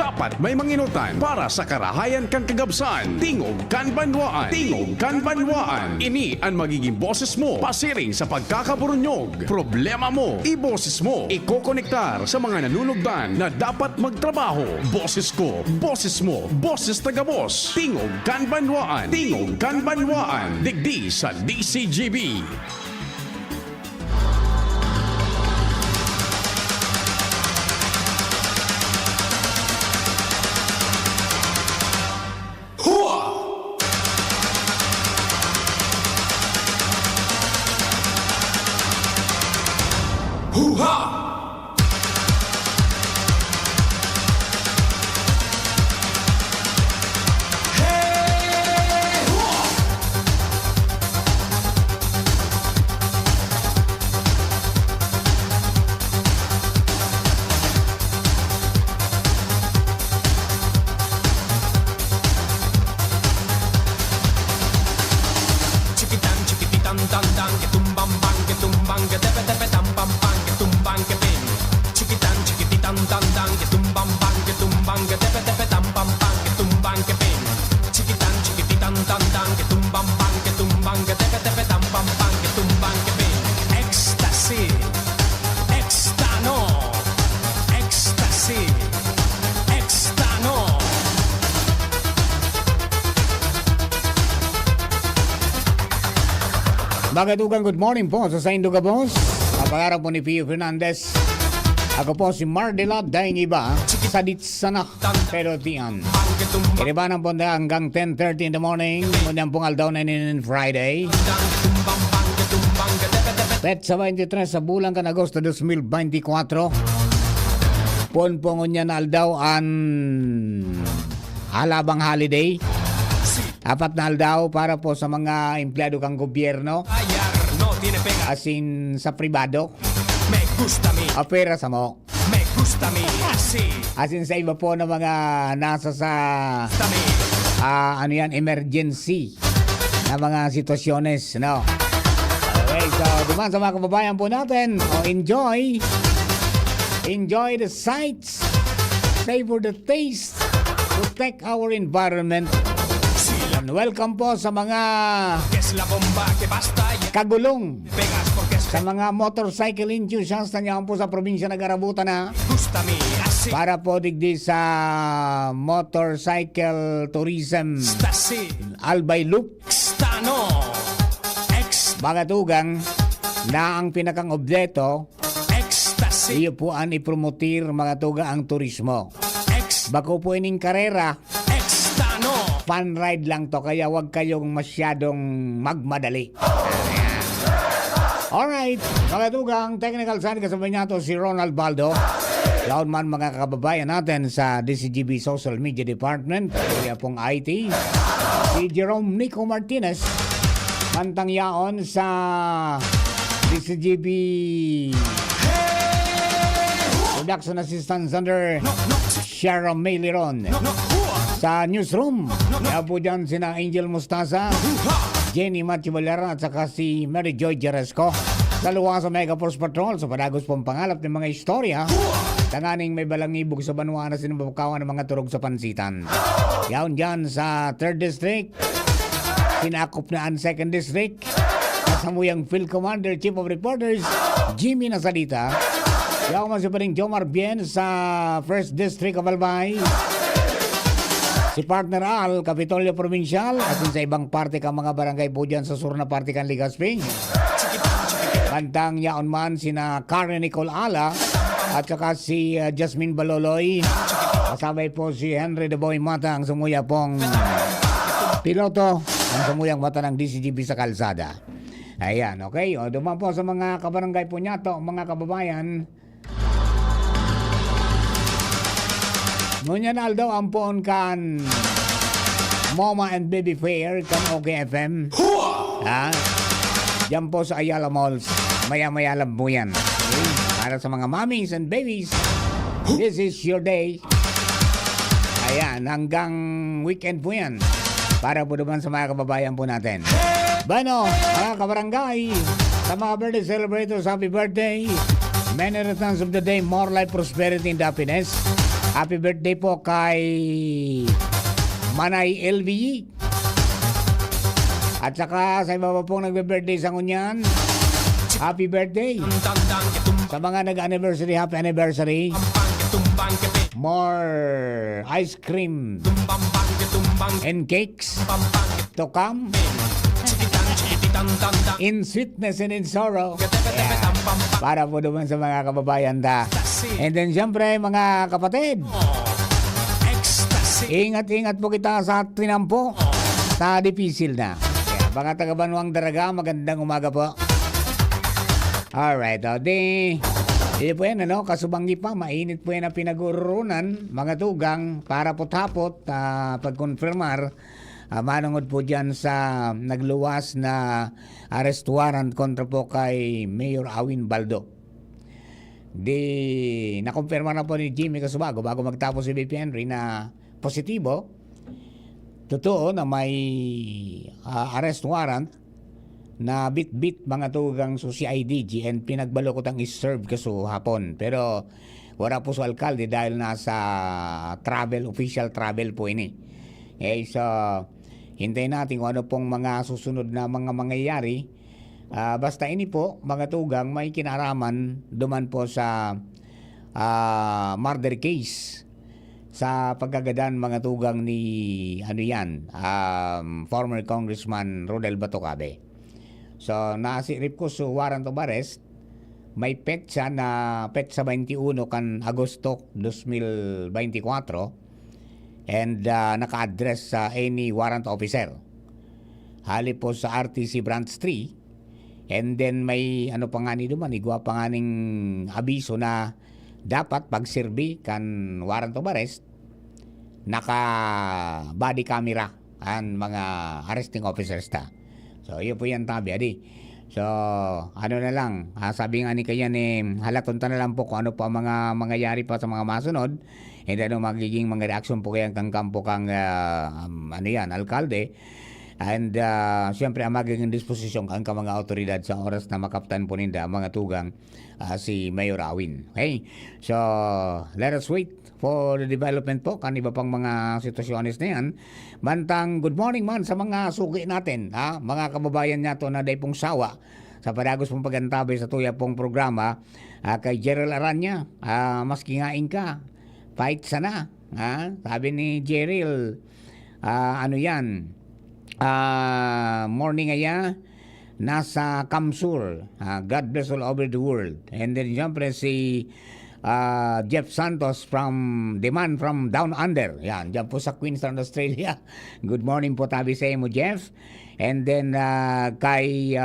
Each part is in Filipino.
dapat may manginutan para sa karahayan kang kagabsan. Tingog kan banwaan. Tingog kan banwaan. Ini ang magiging boses mo pasiring sa pagkakaburunyog. Problema mo, iboses mo. Ikokonektar sa mga nanunugdan na dapat magtrabaho. Boses ko, boses mo, boses taga-boss. Tingog kan banwaan. Tingog kan banwaan. Digdi sa DCGB. Magandang good morning po sa Saint Lugabos. Ang pangarap po ni Pio Fernandez. Ako po si Mardela Daingiba sa Ditsana pero tiyan. Iribanan po na hanggang 10:30 in the morning. Munyang pong aldaw na in Friday. Pet sa 23 sa bulan kan Agosto 2024. Pon po ngunya na aldaw an halabang holiday. Apat na aldaw para po sa mga empleyado kang gobyerno. Asin sa pribado. Opera sa mo. Asin sa iba po na mga nasa sa emergency na mga sitwasyones, no? Okay, so duman sa mga kababayan po natin, enjoy the sights, savor the taste, protect our environment. And welcome po sa mga kagulong, sa mga motorcycle enthusiasts na niyan po sa probinsya ng Arabuta na para po digdi sa motorcycle tourism Albay Loop. Mga tugang na ang pinakang objeto iyo po ang ipromotir mga tuga ang turismo. Bako po ining karera, fun ride lang to, kaya wag kayong masyadong magmadali. Alright, mga tugang, technical side kasabay niya to si Ronald Baldo. Laon man mga kababayan natin sa DCGB Social Media Department, kaya pong IT, si Jerome Nico Martinez, mantang yaon sa DCGB Production Assistance under Sharon May Liron. Sa newsroom, kaya po dyan sina Angel Mustasa, Jenny Matthew Valera at saka si Mary Joy Jeresco. Sa luwa sa Mega Force Patrol, sa padagos pong pangalap ng mga istorya, tanganing may balangibog sa Banwa na sinubukawan ng mga turog sa pansitan. Yaon dyan sa 3rd District, sinakop na ang 2nd District, kasamuyang Field Commander, Chief of Reporters, Jimmy Nasalita. Yaon man si paring Jomar Bien sa 1st District of Albay. Si Partner Al, Kapitolyo Provincial, at sa ibang parte ka mga barangay po dyan sa sur na parte kan Ligaspi. Kantang yaon man sina Karen Nicole Ala at saka si Jasmine Baloloy. Kasabay po si Henry De Boy Mata, ang sumuya pong piloto, ang sumuyang mata ng DCGB sa kalsada. Ayan, okay. O, duman po sa mga kabarangay po niya to, mga kababayan. Ngunyan daw ang poon kan Mama and Baby Fair kan OKFM. Ha? Diyan po sa Ayala Malls. Maya-maya lang po yan. Okay? Para sa mga mommies and babies, this is your day. Ayan, hanggang weekend po yan. Para po naman sa mga kababayan po natin. Bueno, mga kabarangay, sa mga birthday celebrators, happy birthday. Many returns of the day, more life, prosperity, and happiness. Happy birthday po kay Manay LVE. At saka sa iba pa pong nagbe-birthday sa ngunyan, happy birthday. Sa mga nag-anniversary, happy anniversary. More ice cream and cakes to come in sweetness and in sorrow. Yeah. Para po naman sa mga kababayan da. And then siyempre mga kapatid, ingat-ingat po kita sa tinampo sa dipisil na. Yeah. Mga taga-Banwang Daraga, magandang umaga po. Alright, hindi po yan, kasubanggi pa, mainit po yan na pinag-urunan, mga tugang, para pot-hapot, pag-confirmar, manungod po dyan sa nagluwas na arrest warrant kontra po kay Mayor Awin Baldo. Nakumpirma na po ni Jimmy Casubago bago magtapos si BP Henry na positibo. Totoo na may arrest warrant na bit-bit mga tugang so CIDG and pinagbalokot ang is-serve kaso hapon. Pero wala po sa alkalde dahil nasa official travel po ini. So, hintayin natin kung ano pong mga susunod na mga mangyayari. Basta ini po, mga tugang, may kinaraman duman po sa murder case sa pagkagadan mga tugang ni former Congressman Rodel Batocabe. So, nasirip ko sa warrant of arrest, may petsa 21 kan Agosto 2024 and naka-address sa any warrant officer. Hali po sa RTC Branch 3 and then may pa nga ni duman, igwa pa nga ning abiso na dapat pagsirbi kan warrant of arrest, naka body camera ang mga arresting officers ta. So, yun po yan tabi, adi. So, na lang, sabi nga ni kaya halatunta na lang po kung ano pa mga mangyayari pa sa mga masunod, and ano magiging mga reaksyon po kaya kang kampo kang, alkalde, and siyempre ang magiging disposisyon ang mga otoridad sa oras na makaptan po ninda mga tugang si Mayor Awin. Okay? So, let us wait for the development po kan iba pang mga sitwasyones na yan. Bantang good morning man sa mga suki natin, mga kababayan nato na day pong sawa sa padagos pong pagantabay sa tuya pong programa. Kay Gerald Aranya, maski ngain ka, fight sana. Sabi ni Gerald, morning aya, nasa Kamsur. God bless all over the world. And then siyempre si Jeff Santos from Demand from Down Under. Yan, dyan po sa Queensland, Australia. Good morning po tabi sa mo, Jeff. And then kay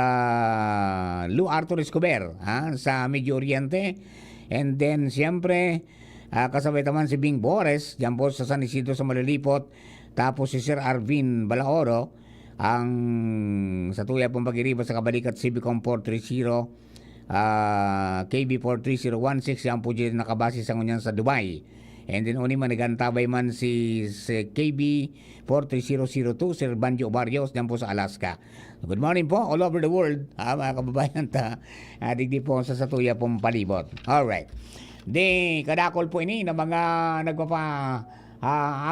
Lou Arthur Escobar sa Medio Oriente. And then siyempre kasabay naman si Bing Bores dyan po sa San Isidro sa Malilipot. Tapos si Sir Arvin Balaoro ang sa tuya pong pag-iriba sa Kabalikat Civicom 430 KB 43016 yan po dyan nakabase sa ngunyan sa Dubai. And then uni man nagantabay man si KB 43002 Sir Banjo Barrios dyan po sa Alaska. Good morning po all over the world, mga kababayan ta, digdi po sa satuya pong palibot. Alright, kadakol po ini na mga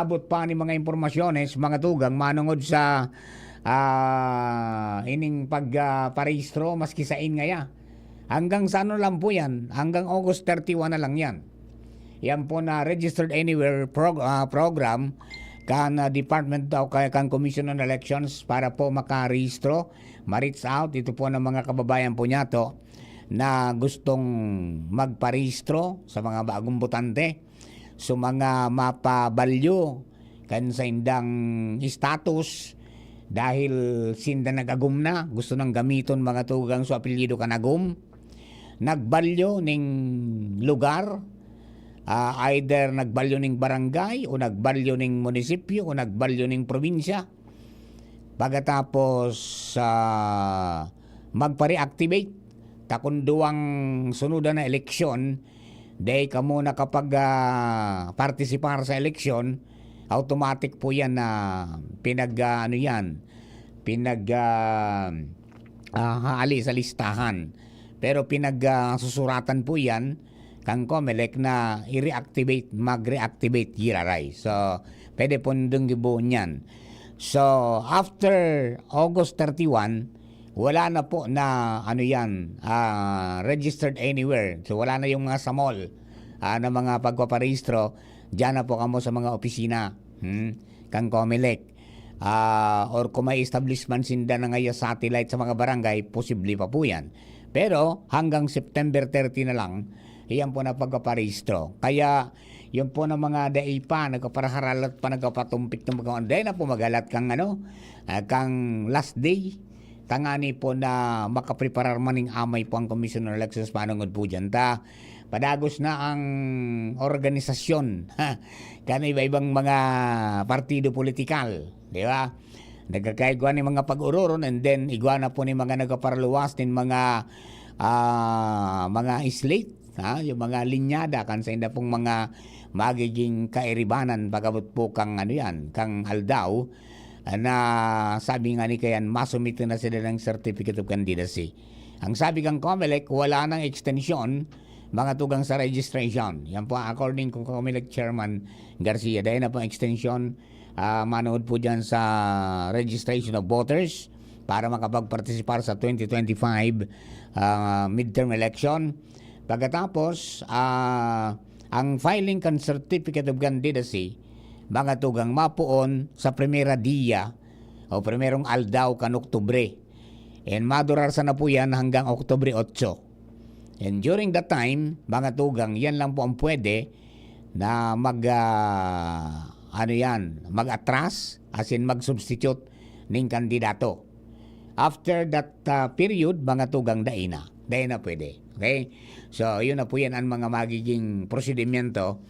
abot pa ni mga impormasyones mga tugang manungod sa ining pagparehistro maski sa ngaya. Hanggang sa lang po yan, hanggang August 31 na lang yan. Yan po na registered anywhere program kan department daw kan Commission on Elections para po makarehistro, ma-reach out ito po ng mga kababayan po niya to na gustong magparehistro sa mga bagong botante, so mga mapabalyo kan sa indang status dahil sinda nagagum na, gusto nang gamiton mga tugang so apelyido kanagum, nagbalyo ning lugar, either nagbalyo ning barangay o nagbalyo ning munisipyo o nagbalyo ning probinsya. Pagkatapos magpa-reactivate takunduang sunudan na eleksyon, day kamo na kapag partisipar sa eleksyon, automatic po yan na haali sa listahan. Pero susuratan po yan kang COMELEC na i-reactivate, mag-reactivate Giraray. So, pwede po nung gibuon yan. So, after August 31, wala na po na registered anywhere. So, wala na yung mga sa mall na mga pagpaparehistro. Diyan na po kamo sa mga opisina. Kang COMELEC. Or kung may establishment sinda na ngayon satellite sa mga barangay, posible pa po yan. Pero hanggang September 30 na lang, iyan po na pagpaparehistro. Kaya yung po na mga daipa, nagkaparaharalat pa, nagkapatumpik ng mga day na po magalat kang kang last day. Tangani po na makapreparar maning amay po ang Commissioner Elections Manungod po dyan. Padagos na ang organisasyon. Kaya iba-ibang mga partido politikal. Di ba? Nagkakaigwa ni mga pag-ururon and then igwa na po ni mga nagkaparluwas ng mga slate. Yung mga linyada kan sa inda pong mga magiging kairibanan pagabot po kang kang aldaw na sabi nga ni kayan masumito na sila ng certificate of candidacy. Ang sabi kang COMELEC, wala nang extension mga tugang sa registration. Yan po according kong COMELEC Chairman Garcia. Dahil na po extension, manood po dyan sa registration of voters para makapag-participar sa 2025 midterm election. Pagkatapos, ang filing kan certificate of candidacy, mga tugang mapuon sa primera dia o primerong aldaw kan Oktubre. And madurar sa na po yan hanggang Oktubre 8. And during that time, mga tugang, yan lang po ang pwede na mag-atras, as in mag-substitute ng kandidato. After that period, mga tugang, dain na pwede. Okay? So, yun na po yan ang mga magiging prosedimento.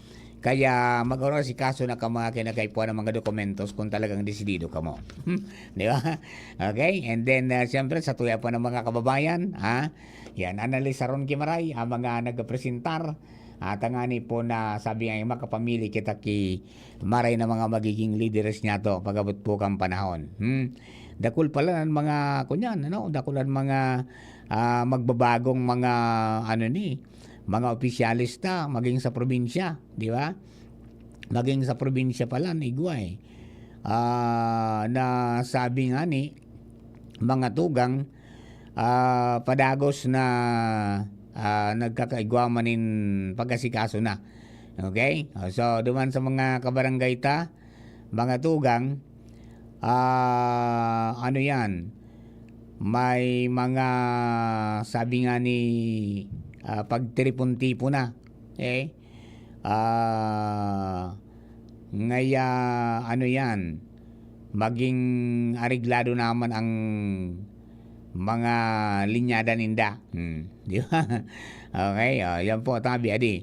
Kaya mag-oras si kaso na ka mga kinakaipuan ng mga dokumentos kung talagang desidido ka mo. Di ba? Okay? And then, siyempre, sa tuya po ng mga kababayan, yan, analisa ron kimaray, ang mga nagpresentar, tangani po na sabi nga makapamili kita ki maray na mga magiging leaders niya to pagabot po kang panahon. Dakul pala ng mga kunyan, dakulan mga magbabagong mga mga opisyalista maging sa probinsya, di ba? Maging sa probinsya pala igway. Na sabi nga ni mga tugang padagos na nagkakaigwamanin pagkasikaso na. Okay? So, duman sa mga kabarangay mga tugang, yan, may mga sabi nga ni pagtiripon-tipo na. Okay? Ngaya, yan, maging ariglado naman ang mga linyada ninda. Di ba? Okay, yan po tabi adi.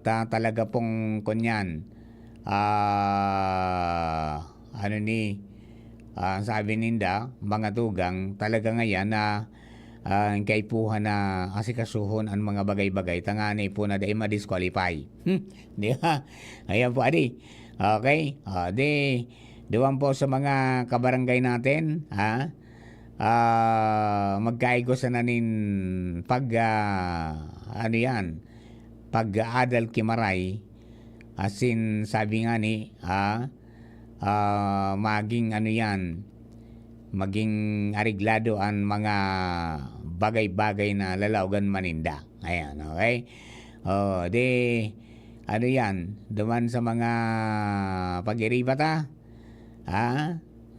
Talaga pong kunyan. Sabi ninda, mga tugang, talaga ngayon na kaipuhan na asikasuhon ang mga bagay-bagay. Tangani po na dahil ma-disqualify. Di ba? Ayan po adi. Okay? Diwan po sa mga kabarangay natin, magkaigo sa nanin pag-adal kimaray, asin sabi nga ni maging maging ariglado ang mga bagay-bagay na lalaugan maninda. Ayan, okay? Duman sa mga pag-iribata,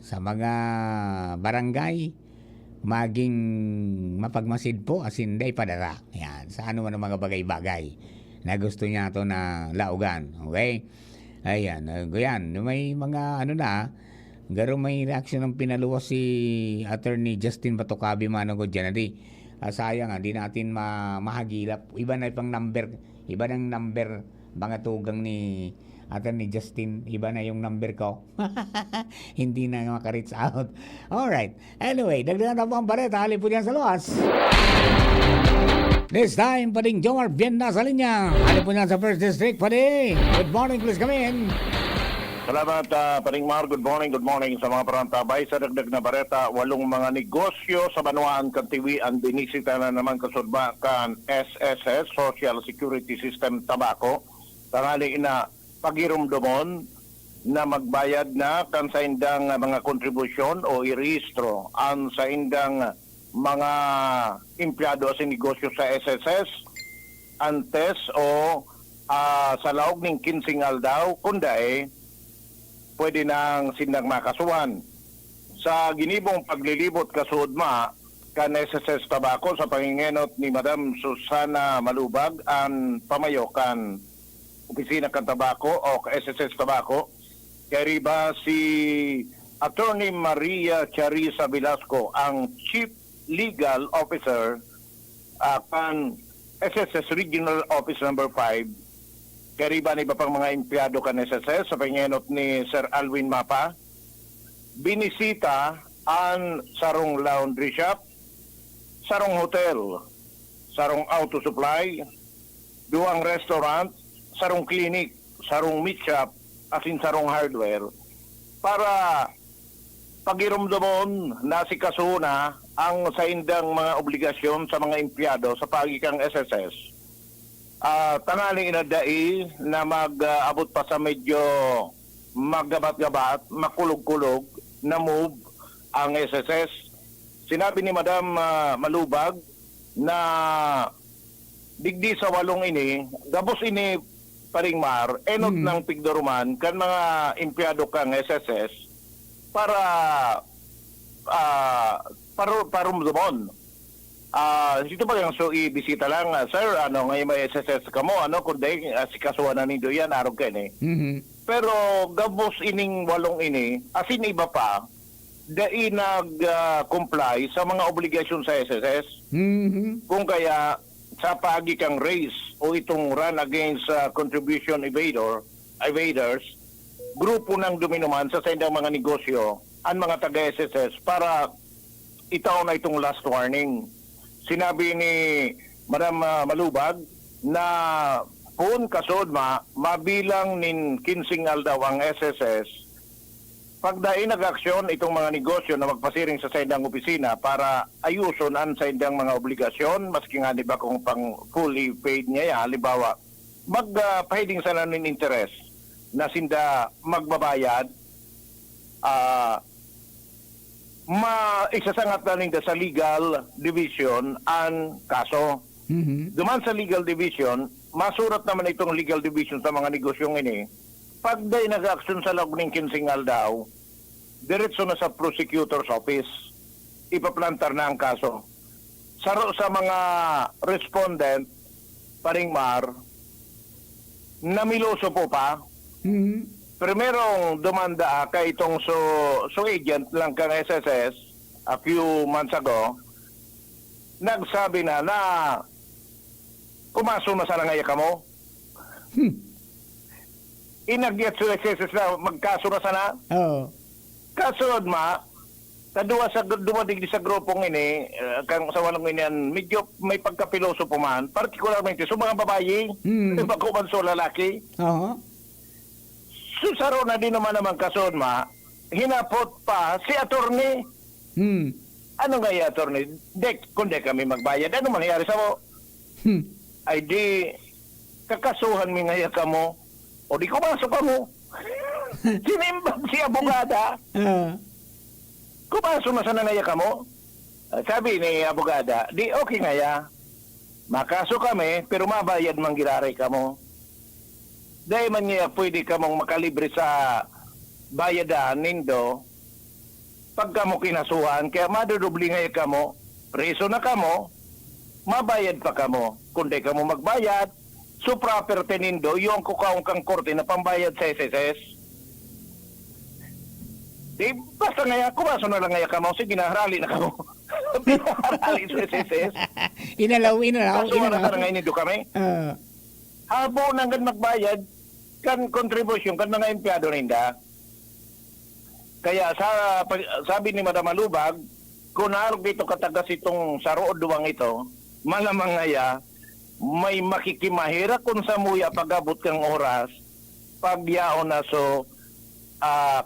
sa mga barangay, maging mapagmasid po asin day padara. Yan, sa ano man ang mga bagay-bagay na gusto niya to na laugan. Okay? Ayan, may mga garo may reaction ng pinaluwas si Attorney Justin Batocabi Manungod dyan. Sayang di natin mahagilap. Iba na pang number, iba ng number mga tugang ni Attorney Justin, iba na yung number ko. Hindi na maka-reach out. Alright. Anyway, dagdagan na po ang bareta. Halip po dyan sa luwas. This time, pading Jomar Bienda sa linya. Halip po dyan sa First District. Padi. Good morning, please come in. Salamat, Paring Mar. Good morning sa mga parantabay. Sa dagdag na bareta, 8 mga negosyo sa Banuan, Kantiwi, ang binisita na naman kasudma kan SSS, Social Security System Tabako. Tangali ina pagirumdomon na magbayad na kan sa indang mga kontribusyon o irehistro ang sa indang mga empleyado sa negosyo sa SSS antes o sa laog ng 15 aldaw kundae pwede nang sindang makasuhan. Sa ginibong paglilibot kasudma kan SSS Tabako sa pangingenot ni Madam Susana Malubag ang pamayo kan opisina kan Tabako o SSS Tabako kay riba si Attorney Maria Charissa Velasco ang Chief Legal Officer kan SSS Regional Office Number 5 kariba ni iba pang mga empleyado kan SSS sa pangingenot ni Sir Alwin Mapa. Binisita ang sarong laundry shop, sarong hotel, sarong auto supply, duang restaurant, sarong clinic, sarong meat shop, asin sarong hardware para pagirumdomon na si kasuna ang sa indang mga obligasyon sa mga empleyado sa pagikang SSS. Tangaling inadai na mag-abot pa sa medyo maggabat-gabat, makulog-kulog na move ang SSS. Sinabi ni Madam Malubag na digdi sa 8 ini, gabos ini Paring Mar, enot ng pigdoruman kan mga empleyado kang SSS para parumdumon. Dito ba yung so ibisita lang, sir, ngayon may SSS ka mo, kundi si kasuhan na nindo yan, arog ka ni. Pero gabos ining 8 ini, asin iba pa, dai nag-comply sa mga obligasyon sa SSS. Kung kaya sa pagi kang raise o itong run against contribution evaders, grupo ng duminuman sa sendang mga negosyo, ang mga taga-SSS para itaw na itong last warning. Sinabi ni Madam Malubag na kung kasodma mabilang nin 15 aldaw ang SSS pagdain nag-aksyon itong mga negosyo na magpasiring sa sendang opisina para ayuson ang sendang mga obligasyon maski nga di ba kung pang fully paid niya halimbawa magpahiding sana nin interest na sinda magbabayad maisasangat na ninda sa legal division ang kaso. Duman sa legal division, masurat naman itong legal division sa mga negosyong ini. Pag day nag-action sa loob ng 15 aldaw, diretso na sa prosecutor's office. Ipaplantar na ang kaso. Sa mga respondent, Paring Mar, namiloso po pa. Primerong dumanda kay itong so agent lang kang SSS a few months ago, nagsabi na pumaso na sana ngaya ka mo. Inagyat sa SSS na magkaso na sana. Oo. Kasunod dumating sa grupong ini, kang sa 8 ini, medyo may pagkapiloso po man, particularmente sa mga babayi, bakuman sa lalaki. Oo. Susaro na din naman kason hinapot pa si attorney. Ano nga yung attorney? Kundi kami magbayad. Ano mangyari sa mo? Ay di, kakasuhan mi nga ka mo. O di kumasok ka mo. Sinimbag si abogada. Kumasok na sana nga ka mo. Sabi ni abogada, di okay nga ya. Makaso kami, pero mabayad mang giraray ka mo. Dahil man niya pwede ka mong makalibre sa bayadan nindo pagka mo kinasuhan, kaya madudubli nga ka mo, preso na ka mo, mabayad pa ka mo. Kundi ka mo magbayad, so property nindo, yung kukaong kang korte na pambayad sa SSS. Di, basta nga, kumaso na lang nga ka mo, sige na, harali na ka mo. Harali sa SSS. Inalaw. Kasuhan na nga nindo kami. Habo nang magbayad kan contribution kan mga empleyado ninda. Kaya sabi ni Madam Malubag, kung narog dito katagas itong sarood duwang ito, malamang ngaya may makikimahira kung sa muya pagabot kang oras, pagyaon na so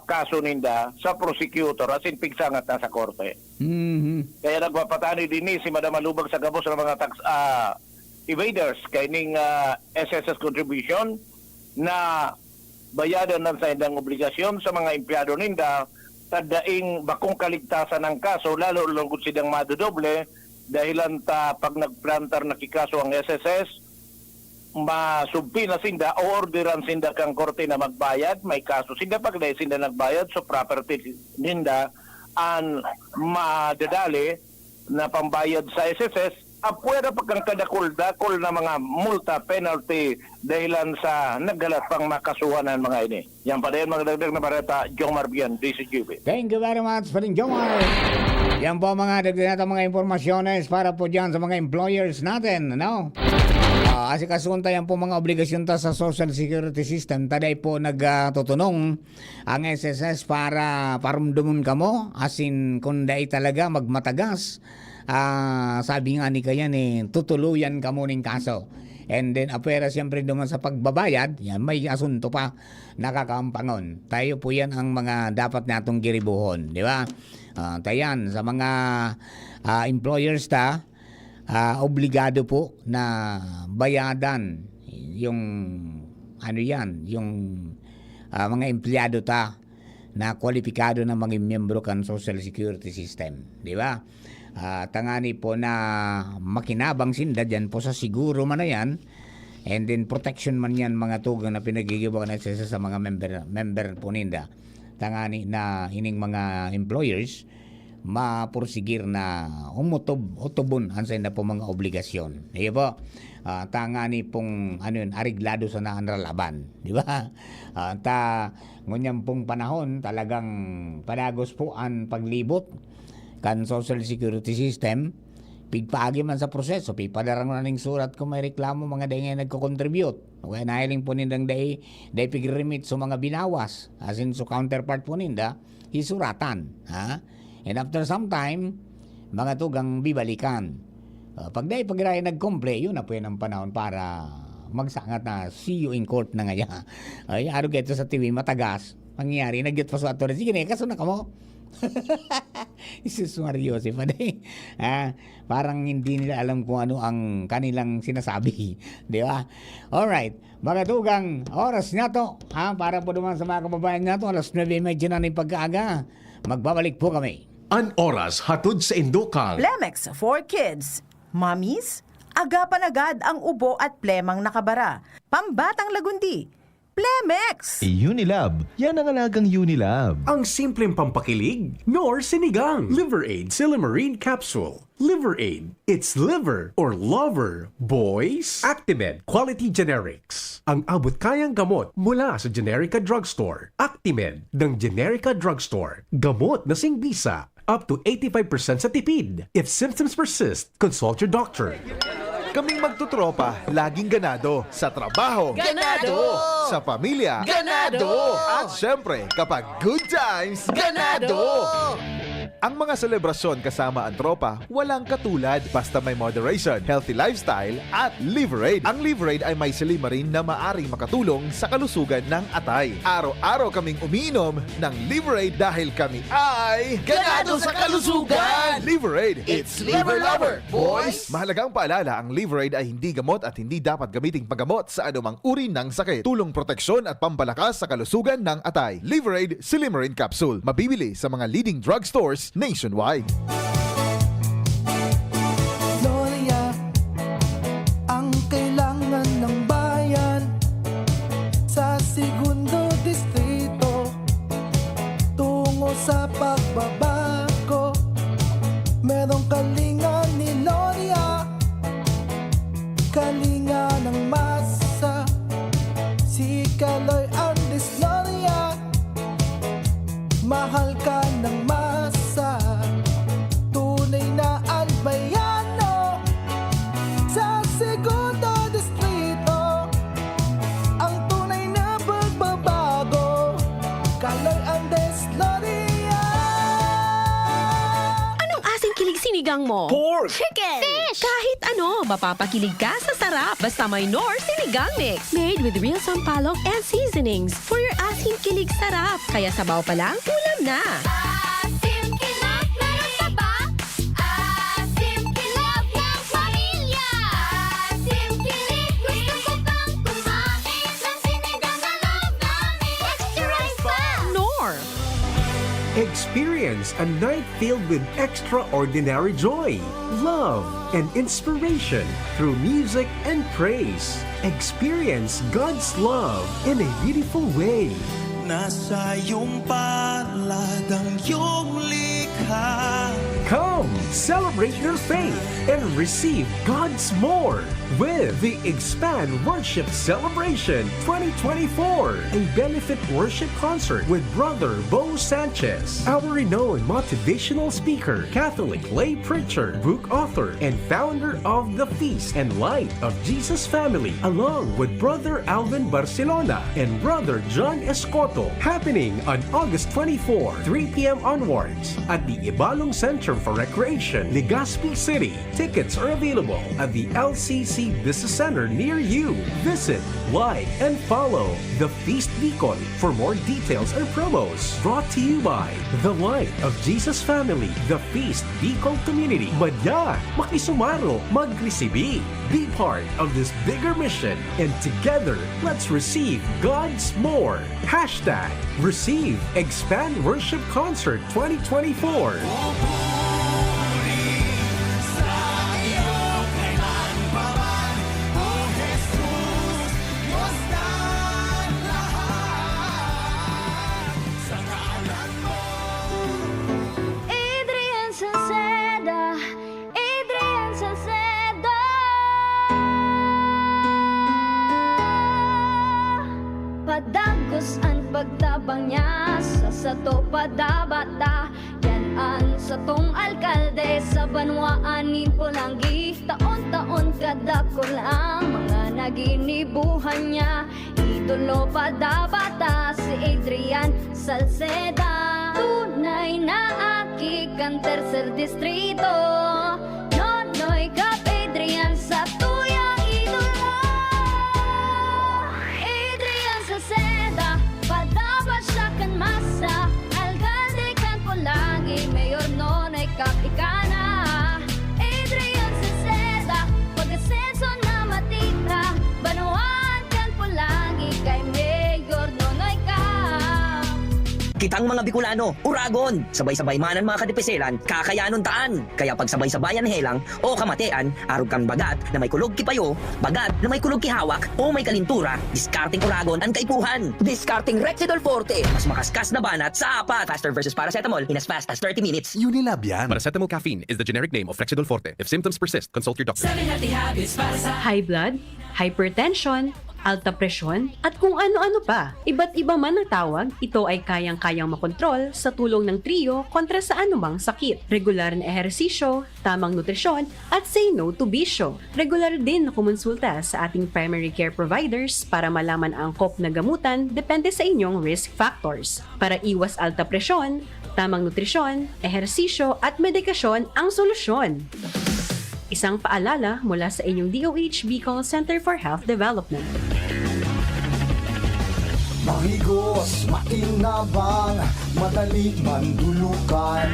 kaso ninda sa prosecutor as in pigsangat na sa korte. Mhm. Kaya nagpapatani din si Madam Malubag sa gabos ng mga tax evaders kay ning SSS contribution na bayadan ng sa indang obligasyon sa mga empleyado ninda sa daing bakong kaligtasan ng kaso, lalo lungkot silang madodoble dahilan ta pag nagplantar nakikaso ang SSS, masubpi na sinda o orderan sinda kang korte na magbayad, may kaso sinda pag dahil sinda nagbayad, so property ninda ang madadali na pambayad sa SSS, apwera pagkang kadakol-dakol na mga multa, penalty dahilan sa naggalat pang makasuhan ng mga ini. Yan pa din mga dagdag na bareta, Jomar Bian, DCGB. Thank you very much, Paring Jomar. Yan po mga dagdag natin mga impormasyones para po dyan sa mga employers natin, ano? Asikasunta yan po mga obligasyon ta sa Social Security System. Taday po nagtutunong ang SSS para parumdumun ka mo, as in kung dahil talaga magmatagas. Sabi nga ni Kayan tutuluyan ka mo ng kaso. And then apera siyempre duman sa pagbabayad, yan may asunto pa nakakampangon. Tayo po yan ang mga dapat natong giribuhon, di ba? Tayan sa mga employers obligado po na bayadan yung yung mga empleyado na kwalipikado na mga miyembro kan Social Security System, di ba? Tangani po na makinabang sinda dyan po sa siguro man na yan, and then protection man yan mga tugang na pinagigibaw na sa mga member po ninda. Tangani na ining mga employers mapursigir na utubon ang sa po mga obligasyon. Di ba? Tangani pong ariglado sa naanralaban, di ba? Ngunyang pong panahon talagang panagos po ang paglibot kan Social Security System, pigpaagi man sa proseso, pipadarang na ning surat kung may reklamo mga dahi nga nagko-contribute. Kaya nahiling po nindang dahi pig-remit sa mga binawas, as in so counterpart po ninda, isuratan. Ha? And after some time, mga tugang bibalikan. Pag dahi pag-raya nag-comply, yun na po yun ang panahon para magsangat na see you in court na nga. Ay, araw geto sa TV, matagas. Pangyari, nag-get pa sa attorney. Sige na, kaso na ka mo. Isusumaryo si Paday. Parang hindi nila alam kung ano ang kanilang sinasabi. Di ba? Alright. Mga tugang, oras na to. Para po naman sa mga kababayan na to, alas 9:30 na ng pagkaaga. Magbabalik po kami. An oras hatod sa Indokang. Plemex for Kids. Mommies, agapan agad ang ubo at plemang nakabara. Pambatang lagundi. Plemex! Unilab. Yan ang alagang Unilab. Ang simpleng pampakilig, nor sinigang. Liver Aid Silymarin Capsule. Liver Aid. It's liver or lover. Boys. Actimed Quality Generics. Ang abot kayang gamot mula sa Generica Drugstore. Actimed ng Generica Drugstore. Gamot na singbisa. Up to 85% sa tipid. If symptoms persist, consult your doctor. Kaming magtutropa, laging ganado. Sa trabaho, Ganado! Sa pamilya, Ganado! At syempre, kapag good times, Ganado! Ang mga selebrasyon kasama ang tropa, walang katulad basta may moderation, healthy lifestyle at Liver Aid. Ang Liver Aid ay may silymarin na maaring makatulong sa kalusugan ng atay. Araw-araw kaming umiinom ng Liver Aid dahil kami ay Ganado sa kalusugan! Liver Aid, It's Liver Lover, boys! Mahalagang paalala, ang Liver Aid ay hindi gamot at hindi dapat gamiting paggamot sa anumang uri ng sakit. Tulong proteksyon at pampalakas sa kalusugan ng atay. Liver Aid Silymarin Capsule. Mabibili sa mga leading drugstores nationwide. Gloria, ang kailangan ng bayan sa segundo distrito tungo sa pagbabago. Merong kalinga ni Gloria, kalinga ng masa, si Kaloy Andres Gloria, mahal ka ng masa, tunay na albayano sa segundo distrito, ang tunay na pagbabago, Kaloy Andres Gloria. Anong asing kilig sinigang mo? Pork! Chicken! Fish! Kahit ano, mapapakilig ka sa sarap basta may Knorr Sinigang Mix. Made with real sampalok and seasonings for your asing kilig sarap. kaya sabaw pa lang, ulam na. Asim Kilab, meron pa ba? Asim Kilab ng pamilya. Asim Kilab, gusto ko pang kumain ng sinigang na loob namin. Extra rice pa! Nor. Experience a night filled with extraordinary joy, love, and inspiration through music and praise. Experience God's love in a beautiful way. Nasa iyong palad ang iyong likha. Come, celebrate your faith and receive God's more with the Expand Worship Celebration 2024, a benefit worship concert with Brother Bo Sanchez, our renowned motivational speaker, Catholic lay preacher, book author, and founder of the Feast and Light of Jesus Family, along with Brother Alvin Barcelona and Brother John Escoto, happening on August 24, 3 p.m. onwards at the Ibalong Center for Recreation, Legazpi City. Tickets are available at the LCC Business Center near you. Visit, like, and follow The Feast Bicol for more details and promos. Brought to you by The Light of Jesus Family, The Feast Bicol Community. Madya, makisumaro, magresibi. Be part of this bigger mission, and together, let's receive God's more. Hashtag Receive Expand Worship Concert 2024. Adrian Salceda, Adrian Salceda. Padagos ang pagtabang niya sa sato padabata. Yan ang satong alkalde sa banwaanin Pulangi. Taon-taon kadako lang mga naginibuhan niya. Idolo padabata si Adrian Salceda. Tunay na aki kang tercer distrito. Nonoy Kap Adrian sa tuyang idolo. Adrian Salceda, padabat siya kan masa. Alcalde kan Pulangi, Mayor Nonoy Kap ikana. Adrian Salceda, pag-asenso na matitra. Banuan kan Pulangi, kay Mayor Nonoy Kap. Kitang mga Bicolano, uragon, sabay-sabay manan mga kadipeselan, kakayanon taan. Kaya pag sabay-sabayan helang o kamatean, arog kang bagat na may kulog kipayo, bagat na may kulog kihawak o may kalintura, discarding uragon ang kaipuhan. Discarding Rexidol Forte, mas makaskas na banat sa apat. Faster versus paracetamol in as fast as 30 minutes. Unilab yan. Paracetamol caffeine is the generic name of Flexidol Forte. If symptoms persist, consult your doctor. High blood, hypertension, alta presyon, at kung ano-ano pa. Iba't iba man ang tawag, ito ay kayang-kayang makontrol sa tulong ng trio kontra sa anumang sakit. Regular na ehersisyo, tamang nutrisyon, at say no to bisyo. Regular din na kumonsulta sa ating primary care providers para malaman ang angkop na gamutan depende sa inyong risk factors. Para iwas alta presyon, tamang nutrisyon, ehersisyo, at medikasyon ang solusyon. Isang paalala mula sa inyong DOH Bicol Center for Health Development. Mahigos, makinabang, madali mandulukan.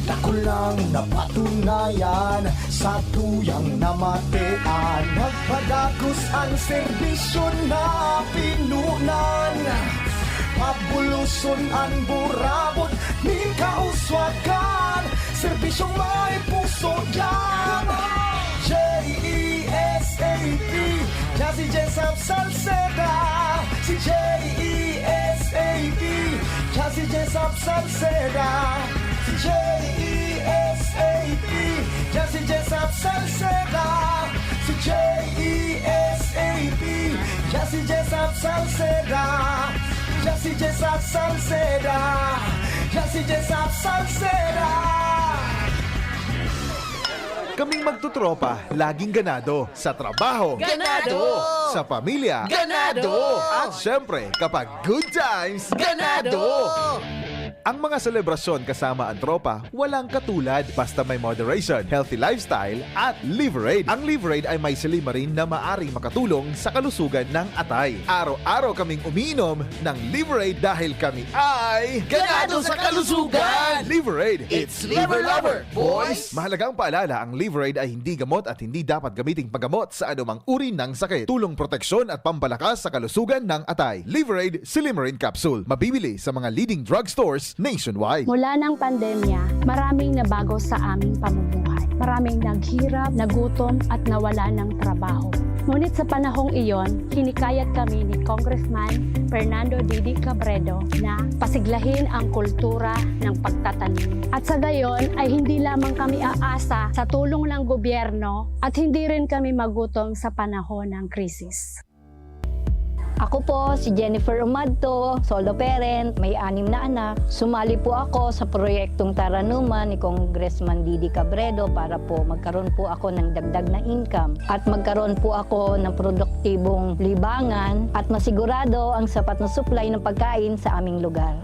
Dako lang napatunayan sa tuyang namatean. Nagpadagos ang serbisyo na pinunan. Pabuluson ang burabot, ning kauswagan. Serbisyong may puso yan. J-E-S-A-P, Jazzy Jessup Salceda. Si J-E-S-A-P, Jazzy Jessup Salceda. Si J-E-S-A-P, Jazzy Jessup Salceda. Si J-E-S-A-P, Jazzy Jessup Salceda. Jazzy Jessup Salceda. Jazzy Jessup Salceda. Kaming magtutropa, laging ganado. Sa trabaho, Ganado! Sa pamilya, Ganado! At syempre, kapag good times, Ganado! Ang mga selebrasyon kasama ang tropa, walang katulad basta may moderation, healthy lifestyle at Liverade. Ang Liverade ay may silimarin na maaring makatulong sa kalusugan ng atay. Araw-araw kaming umiinom ng Liverade dahil kami ay ganado sa kalusugan! Liverade, it's liver lover, boys! Mahalagang paalala, ang Liverade ay hindi gamot at hindi dapat gamiting paggamot sa anumang uri ng sakit. Tulong proteksyon at pampalakas sa kalusugan ng atay. Liverade Silimarin Capsule. Mabibili sa mga leading drugstores nationwide. Mula ng pandemya, maraming nabago sa aming pamumuhay. Maraming naghirap, nagutom at nawala ng trabaho. Ngunit sa panahong iyon, hinikayat kami ni Congressman Fernando Didi Cabredo na pasiglahin ang kultura ng pagtatanim. At sa gayon ay hindi lamang kami aasa sa tulong ng gobyerno at hindi rin kami magutom sa panahon ng krisis. Ako po si Jennifer Umadto, solo parent, may 6 na anak. Sumali po ako sa proyektong Taranuman ni Congressman Didi Cabredo para po magkaroon po ako ng dagdag na income at magkaroon po ako ng produktibong libangan at masigurado ang sapat na supply ng pagkain sa aming lugar.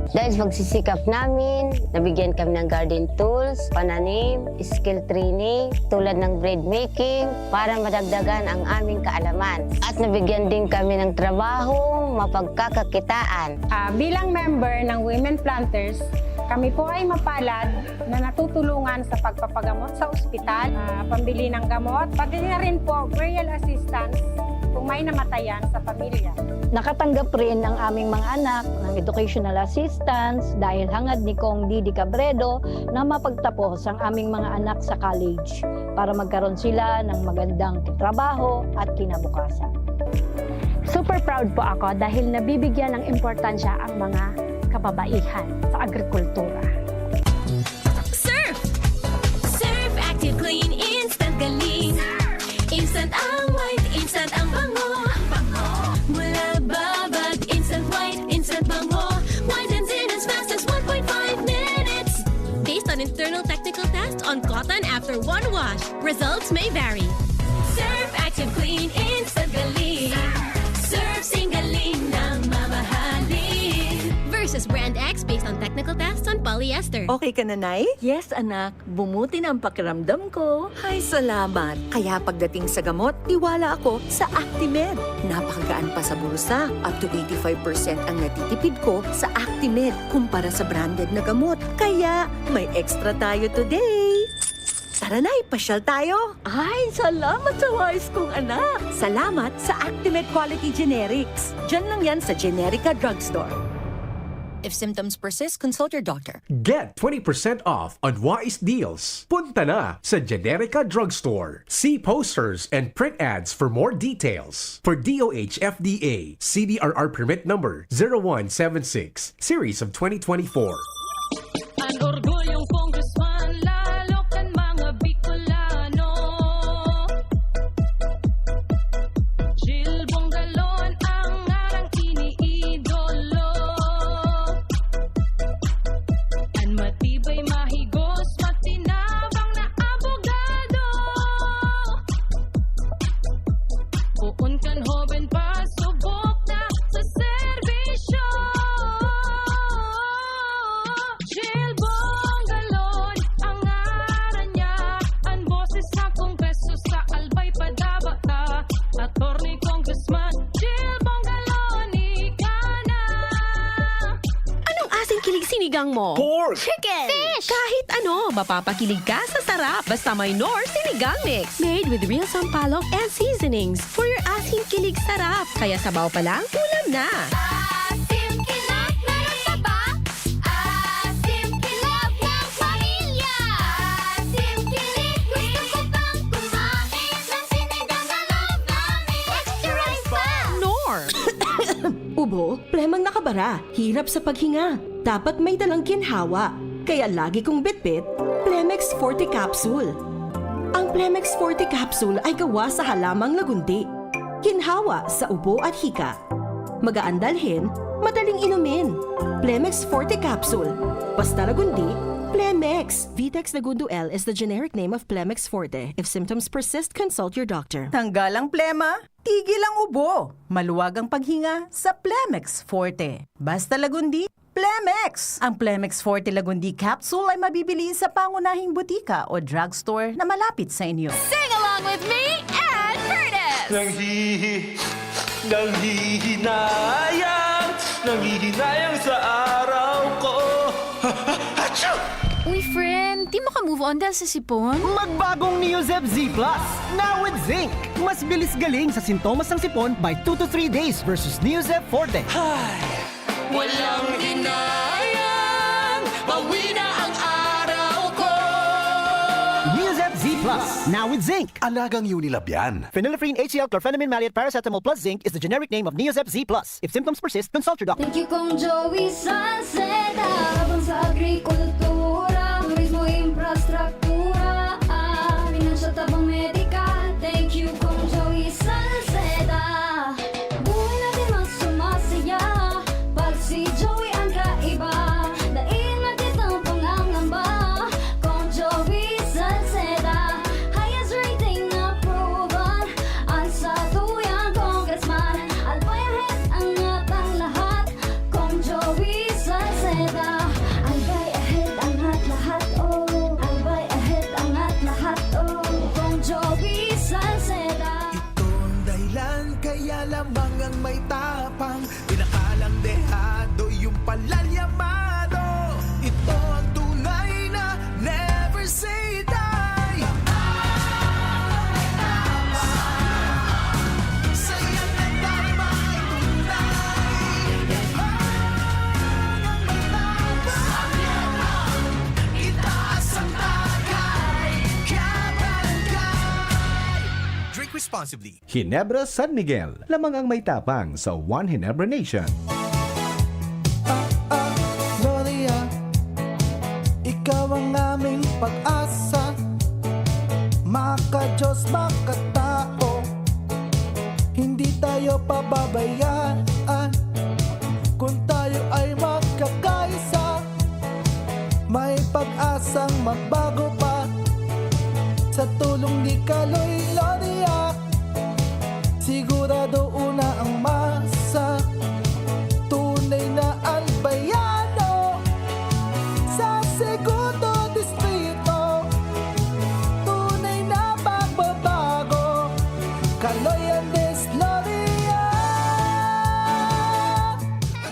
Dahil sa pagsisikap namin, nabigyan kami ng garden tools, pananim, skill training, tulad ng bread making, para madagdagan ang aming kaalaman. At nabigyan din kami ng trabaho, mapagkakakitaan. Bilang member ng Women Planters, kami po ay mapalad na natutulungan sa pagpapagamot sa ospital, pambili ng gamot, pati na rin po burial assistance kung may namatayan sa pamilya. Nakatanggap rin ang aming mga anak ng educational assistance dahil hangad ni Kong Didi Cabredo na mapagtapos ang aming mga anak sa college para magkaroon sila ng magandang trabaho at kinabukasan. Super proud po ako dahil nabibigyan ng importansya ang mga kababaihan sa agrikultura. Surf! Surf Active Clean Instant Galing. Instant ang white, instant ang bango. Mula babad, instant white, instant bango. Whitens in as fast as 1.5 minutes. Based on internal technical test on cotton after one wash. Results may vary. Surf Active Clean Instant Galing. Surf sing galing ng mamahalin. Versus Brand X based on technical tests on polyester. Okay ka na, Nay? Yes, anak. Bumuti na ang pakiramdam ko. Ay, salamat. Kaya pagdating sa gamot, tiwala ako sa Actimed. Napakagaan pa sa bulsa. Up to 85% ang natitipid ko sa Actimed kumpara sa branded na gamot. Kaya may extra tayo today. Tara na, pasyal tayo. Ay, salamat sa wise kong anak. Salamat sa Actimed Quality Generics. Diyan lang yan sa Generica Drugstore. If symptoms persist, consult your doctor. Get 20% off on Wise Deals. Punta na sa Generica Drugstore. See posters and print ads for more details. For DOH FDA, CDRR permit number 0176, series of 2024. Ang orgulyong congressman, lalo kan mga Bicolano. Jill Bongalon ang ngarang iniidolo. Ang matibay, mahigos, matinabang na abogado. Puun kan hoben pa, subok na sa serbisyo. Jill Bongalon, ang ngaran niya, ang boses sa kongreso sa albay padaba ka. Attorney Congressman Jill Bongalon, ikana. Anong asing kilig sinigang mo? Pork! Chicken! Fish! Kahit ano, mapapakilig ka sa sarap basta may Knorr Sinigang Mix. Made with real sampalok and seasonings for your asing kilig sarap. Kaya sabaw pa lang, ulam na. Asim kilap, meron ka ba? Asim kilap ng pamilya. Asim kilig, gusto ko pang kumain ng sinigang na loob namin. Extra rice pa! Nor! Ubo, plemang nakabara, hirap sa paghinga. Dapat may dalang ginhawa. Kaya lagi kong bitbit, Plemex Forte Capsule. Ang Plemex Forte Capsule ay gawa sa halamang lagundi. Ginhawa sa ubo at hika. Magaan dalhin, madaling inumin. Plemex Forte Capsule. Basta lagundi, Plemex. Vitex Segundo L is the generic name of Plemex Forte. If symptoms persist, consult your doctor. Tanggal ang plema, tigil ang ubo. Maluwag ang paghinga sa Plemex Forte. Basta Lagundi, Plemex! Ang Plemex Forte Lagundi capsule ay mabibili sa pangunahing butika o drugstore na malapit sa inyo. Sing along with me and Curtis! Nanghihinayang sa araw ko. Uy, friend, di maka-move on dahil sa sipon? Magbagong Neozep Z Plus, now with zinc. Mas bilis galing sa sintomas ng sipon by 2 to 3 days versus Neozep Forte. Walang hinayang, bawi na ang araw ko. Neozep Z Plus, now with zinc. Alagang Unilab yan. Phenylephrine HCl chlorphenamine maleate paracetamol plus zinc is the generic name of Neozep Z Plus. If symptoms persist, consult your doctor. Thank you kong Joey Salceda, habang sa agrikultura, turismo, infrastruktura, financial tabang medical. Thank you kong Joey Salceda. Buhay natin mas sumasaya, pag si Joey ang kaiba. Daig natin ang pangangamba, kong Joey Salceda. Highest rating na proven, ang sa tuyang congressman. Albayahit ang atang lahat, kong Joey Salceda. Albay ahead ang lahat, oh. Albay ahead ang lahat, oh. Kong Joey Salceda. Ito ang dahilan kaya lamang ang may tapang. Pinakalang dehado yung palalyamado. Ito ang tunay na never say die. Saya na tama ay tunay. Itaas ang tagay, kabarangay. Drink responsibly. Ginebra San Miguel, lamang ang may tapang sa One Ginebra Nation. Gloria, ikaw ang aming pag-asa. Maka-Diyos, maka-tao, hindi tayo pababayaan. Kung tayo ay magkakaisa, may pag-asang magbago pa. Sa tulong ni Kaloy Gloria, sigurado una ang masa. Tunay na albayano sa Segundo Distrito. Tunay na pagbabago, Kaloy Andes Gloria.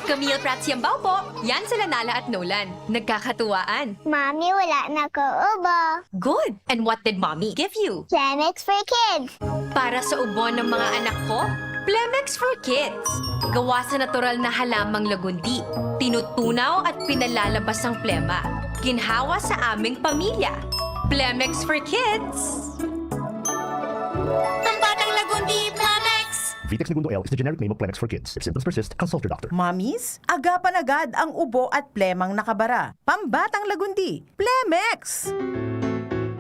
Camille Prats Yambao po. Yan sila Nala at Nolan. Nagkakatuwaan. Mami, wala na ko ubo. Good! And what did Mommy give you? Plemex for kids. Para sa ubo ng mga anak ko, Plemex for Kids. Gawa sa natural na halamang lagundi. Tinutunaw at pinalalabas ang plema. Ginhawa sa aming pamilya. Plemex for Kids. Ang batang lagundi, Plemex. Vitex Segundo L is the generic name of Plemex for kids. If symptoms persist, consult your doctor. Mommies, agapan agad ang ubo at plemang nakabara. Pambatang Lagundi, Plemex!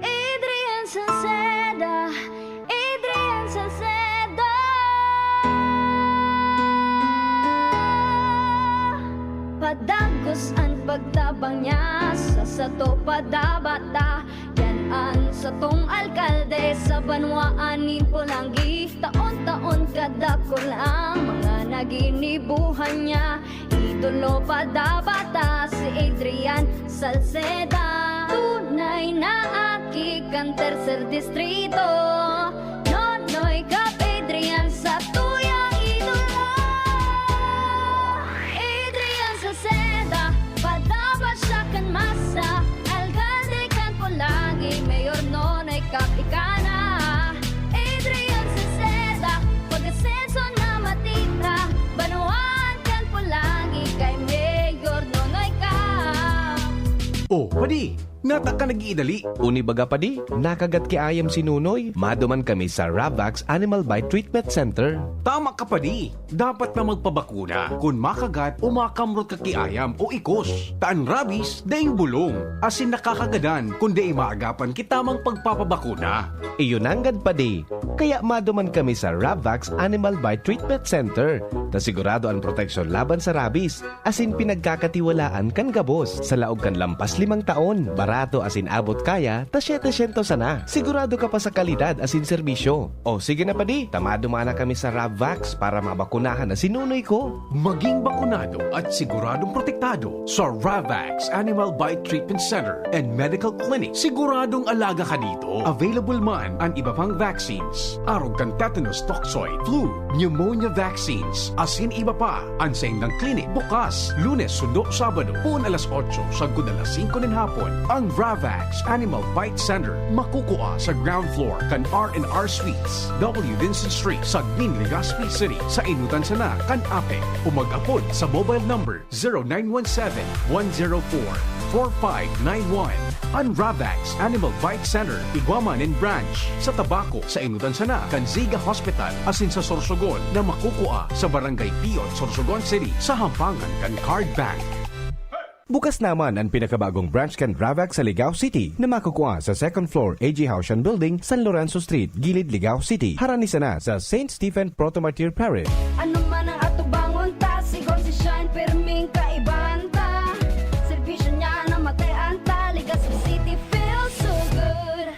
Adrian Salceda, Adrian Salceda. Padagos ang pagtabang niya sa sato padabata. Yan ang satong alkalde sa banwaan ni Pulangi. Taon-taon kadako lang mga naginibuhan niya. Idolo padabata si Adrian Salceda. Tunay na aki kang tercer distrito. Nonoy kap Adrian sa tuyang idolo. Adrian Salceda, padabat siya kan masa. Alcalde kan Pulangi, mayor nonoy kap ikana. Adrian Salceda, pag-asenso na matita. Banuan kan Pulangi, kay mayor nonoy kap. Oh, padi, Nata ka nag-iidali. Uni baga pa di, nakagat ki ayam si Nunoy. Maduman kami sa Ravax Animal Bite Treatment Center. Tama ka pa di. Dapat na magpabakuna kung makagat o makamrot ka kiayam o ikos. Taan rabies, daing bulong. Asin nakakagadan kung di maagapan kitamang pagpapabakuna. Iyon anggad pa di. Kaya maduman kami sa Ravax Animal Bite Treatment Center. Ta sigurado ang proteksyon laban sa rabies. Asin pinagkakatiwalaan kan gabos. Sa laog kan lampas 5 taon. Barato asin abot kaya, ta 700 sana. Sigurado ka pa sa kalidad asin serbisyo. O sige na pa di, tamado mana kami sa Ravax para mabakunahan na sinunoy ko. Maging bakunado at siguradong protektado sa Ravax Animal Bite Treatment Center and Medical Clinic. Siguradong alaga ka dito. Available man ang iba pang vaccines. Arog kang tetanus toxoid, flu, pneumonia vaccines, asin iba pa. Ang saindang clinic bukas, Lunes, Sundo, Sabado, pun alas 8, sagud alas 5 ng hapon. Ang Ravax Animal Bite Center makukuha sa ground floor kan R&R Suites, W. Vincent Street, Sagmin, Legazpi City, sa Inutan Sana, kan Ape. O mag-apod sa mobile number 0917-104-4591. Ang Ravax Animal Bite Center, Iguaman and Branch, sa Tabaco, sa Inutan Sana, kan Ziga Hospital, asin sa Sorsogon, na makukuha sa Barangay Piot, Sorsogon City, sa Hampangan kan Card Bank. Bukas naman ang pinakabagong branch kan Ravax sa Ligao City na makukuha sa 2nd floor AG Haushan Building, San Lorenzo Street, Gilid, Ligao City. Haranisa na sa St. Stephen Proto-Martyr Parish. Ano man ang atubangon ta, sigon si Shine, perming kaibahan ta. Servisyo niya na matean ta, Legazpi City feels so good.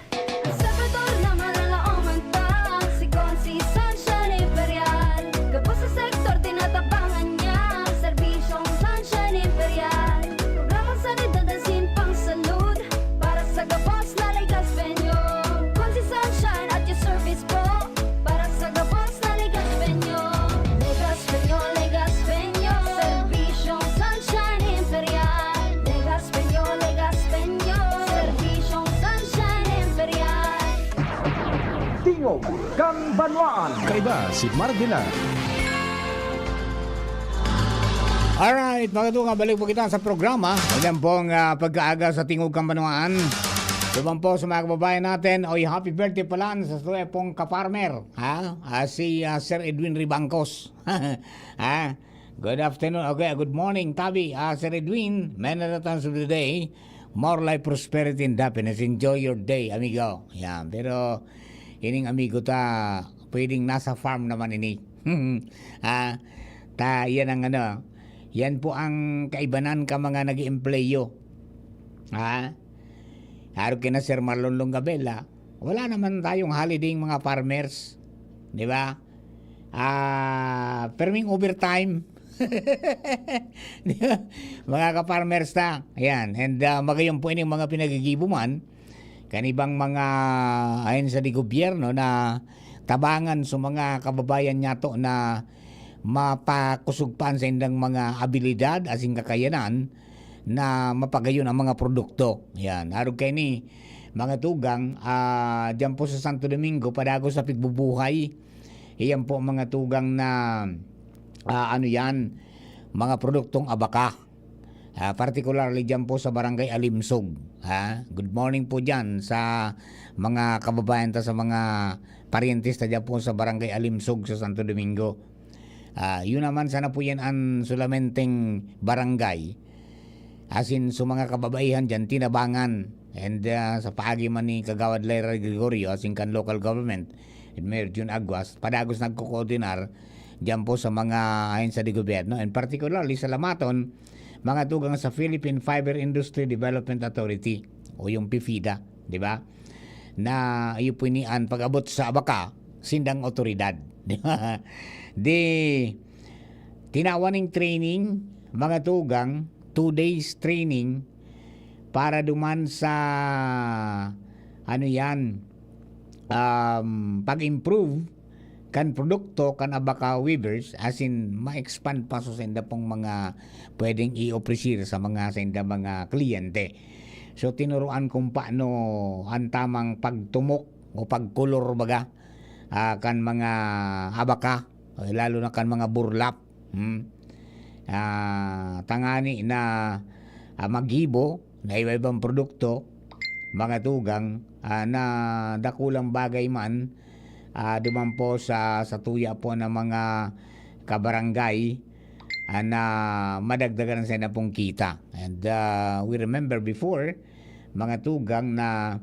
Ang Salvador naman ang laoman ta, sigon si Sunshine Imperial. Gabos sa sektor, tinatabangan niya, serbisyong Sunshine Imperial. Programang sanidad ang simpang salud, para sa gabos na Legazpenyo. Kung si Sunshine at your service po, para sa gabos na Legazpenyo. Legazpenyo, Legazpenyo, serbisyong Sunshine Imperial. Legazpenyo, Legazpenyo, serbisyong Sunshine Imperial. Tingog kang Banwaan. Kaiba si Marvila. Alright, mga tunga, balik po kita sa programa. Ayan pong pagkaaga sa Tingog Kambanwaan. Subang po sa mga kababayan natin, oy, happy birthday pala sa suwe pong kaparmer. Si Sir Edwin Ribangcos. Good afternoon. Okay, good morning, Tabi. Sir Edwin, many returns of the day. More life, prosperity, and happiness. Enjoy your day, amigo. Yan, pero ining amigo ta, pwedeng nasa farm naman ini. Yan ang yan po ang kaibanan ka mga nag-empleyo. Harap kina Sir Marlon Longabella, wala naman tayong holiday mga farmers. Di ba? Perming overtime. Diba? Mga ka-farmers ta. Ayan. And magayon po ining mga pinagigibuman, kanibang mga ayon sa di gobyerno na tabangan sa mga kababayan niya to na mapakusugpan sa indang mga abilidad asing kakayanan na mapagayon ang mga produkto. Yan. Harap kayo ni mga tugang dyan po sa Santo Domingo padago sa pigbubuhay. Iyan po mga tugang na mga produktong abaka. Particularly dyan po sa Barangay Alimsog. Good morning po dyan sa mga kababayan ta sa mga parientista dyan po sa Barangay Alimsog sa Santo Domingo. Yun naman sana po yan ang sulamenteng barangay. Asin sa mga kababaihan dyan, tinabangan. And sa paagi man ni Kagawad Lyra Gregorio, asin kan local government, and Mayor June Aguas, padagos nagkukoordinar dyan po sa mga ayon sa di gobyerno. And particularly sa Lamaton, mga tugang sa Philippine Fiber Industry Development Authority, o yung PIFIDA, di ba? Na iyo po inian pag-abot sa abaka, sindang otoridad. Di ba? Tinawaning training, mga tugang, 2 days training para duman sa pag-improve kan produkto kan abaka weavers, as in ma-expand pa sa senda pong mga pwedeng i-offer sa mga senda mga kliyente. So tinuruan kung paano ang tamang pagtumok o pagkulor baga kan mga abaka, lalo na kan mga burlap. Tangani na maghibo na iba-ibang produkto mga tugang, na dakulang bagay man, duman po sa tuya po ng mga kabarangay, na madagdagan sa na pong kita. And we remember before, mga tugang, na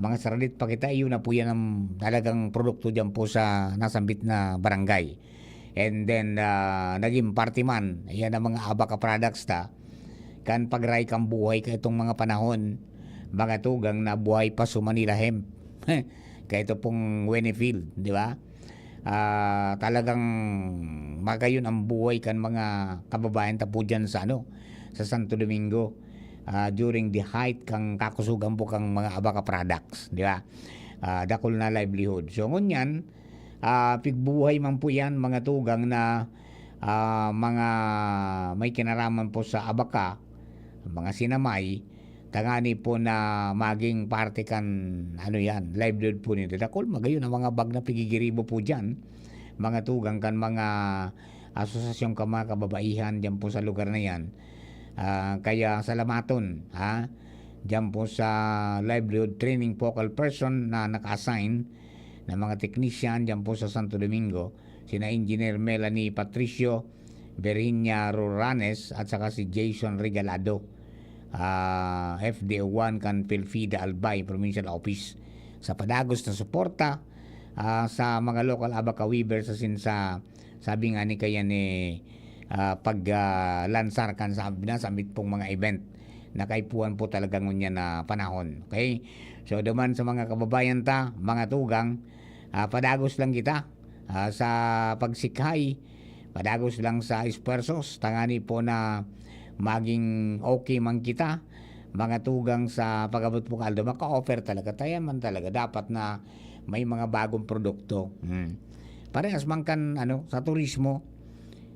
mga saralit pa kita, yun na po yan ang talagang produkto dyan po sa nasambit na barangay. And then, naging party man, yan ang mga Abaca products ta. Kan pagray kang buhay ka itong mga panahon, mga tugang, na buhay pa sa Manila Hemp. Kaya ito pong Winniefield, di ba? Talagang magayon ang buhay kan mga kababayan ta po dyan sa sa Santo Domingo, during the height kang kakusugan po kang mga Abaca products, di ba? Dakol na livelihood. So ngunyan, pigbuhay man po yan, mga tugang, na mga may kinaraman po sa Abaca, mga sinamay, tangani po na maging parte kan yan, livelihood po nito. Dakol magayon ang mga bag na pigigiribo po dyan, mga tugang, kan mga asosasyon ka mga kababaihan dyan po sa lugar na yan. Kaya salamaton dyan po sa livelihood training focal person na naka-assign na mga technician dyan po sa Santo Domingo, sina Engineer Melanie Patricio, Virginia Roranes, at saka si Jason Regalado, FDO1 kan Pilfida Albay Provincial Office, sa padagos na suporta sa mga local Abaca weavers, sa sabi nga ni kaya ni pag-lansar kan sa samit pong mga event na kaipuan po talaga ngunya na panahon. Okay? So duman sa mga kababayan ta, mga tugang, padagos lang kita sa pagsikhay, padagos lang sa espersos, tangani po na maging okay man kita, mga tugang, sa pag-abot po kaldo, maka-offer talaga tayo man talaga dapat na may mga bagong produkto. Parehas man kan sa turismo,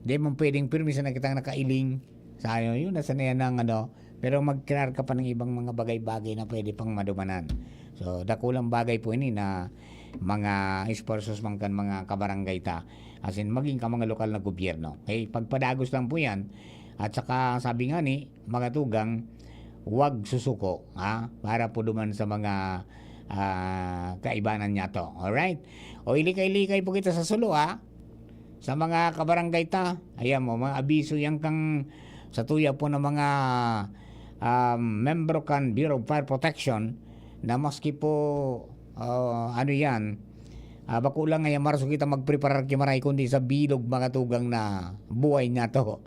di mo pwedeng pirmisa na kitang nakailing sa yun nasa na yan ng pero mag-create ka pa ng ibang mga bagay-bagay na pwede pang madumanan. So dakulang bagay po ini na mga esforsos man kan mga kabarangay ta, as in maging ka mga lokal na gobyerno. Okay, pagpadagos lang po yan. At saka sabi nga ni mga tugang, huwag susuko para po duman sa mga kaibanan niya to. Alright? O ilikay-likay po kita sa sulo sa mga kabarangay ta. Ayan mo, mga abiso yan kang sa tuya po ng mga member kan Bureau of Fire Protection, na maski po bako lang ngayon marso kita magpreparar kimaray kundi sa bilog, mga tugang, na buhay niya to.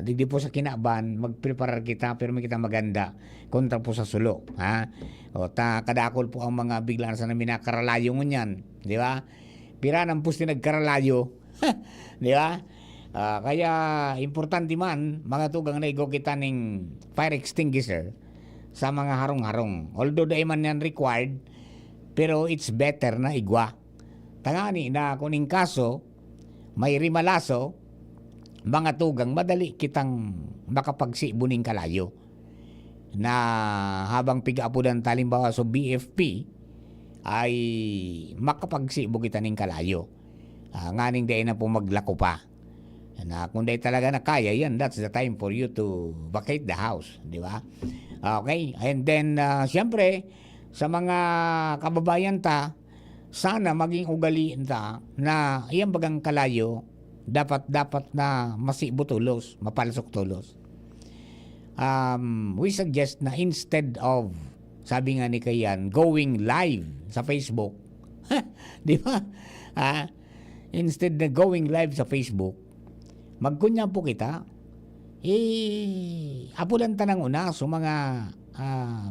Di po sa kinaban magpreparar kita, pero may kita maganda kontra po sa sulo. Kadakol po ang mga biglaan sa namin na karalayo ngunyan, di ba? Piranang po nagkaralayo, di ba? Kaya importante man, mga tugang, na igo kita ng fire extinguisher sa mga harong-harong. Although da man yan required, pero it's better na igwa. Tangani na kuning kaso, may rimalaso, mga tugang, madali kitang makapagsibuning kalayo. Na habang piga-apudan talimbawa sa BFP, ay makapagsibo kita ning kalayo. Nganing day na po maglako pa. Na kung day talaga na kaya yan, that's the time for you to vacate the house. Di ba? Okay, and then siyempre, sa mga kababayan ta, sana maging ugaliin ta na iyang bagang kalayo dapat na masibo tulos, mapalsok tulos. We suggest na instead of, sabi nga ni Kayan, going live sa Facebook, di ba? Instead na going live sa Facebook, magkunya po kita, apulan tanang una sa mga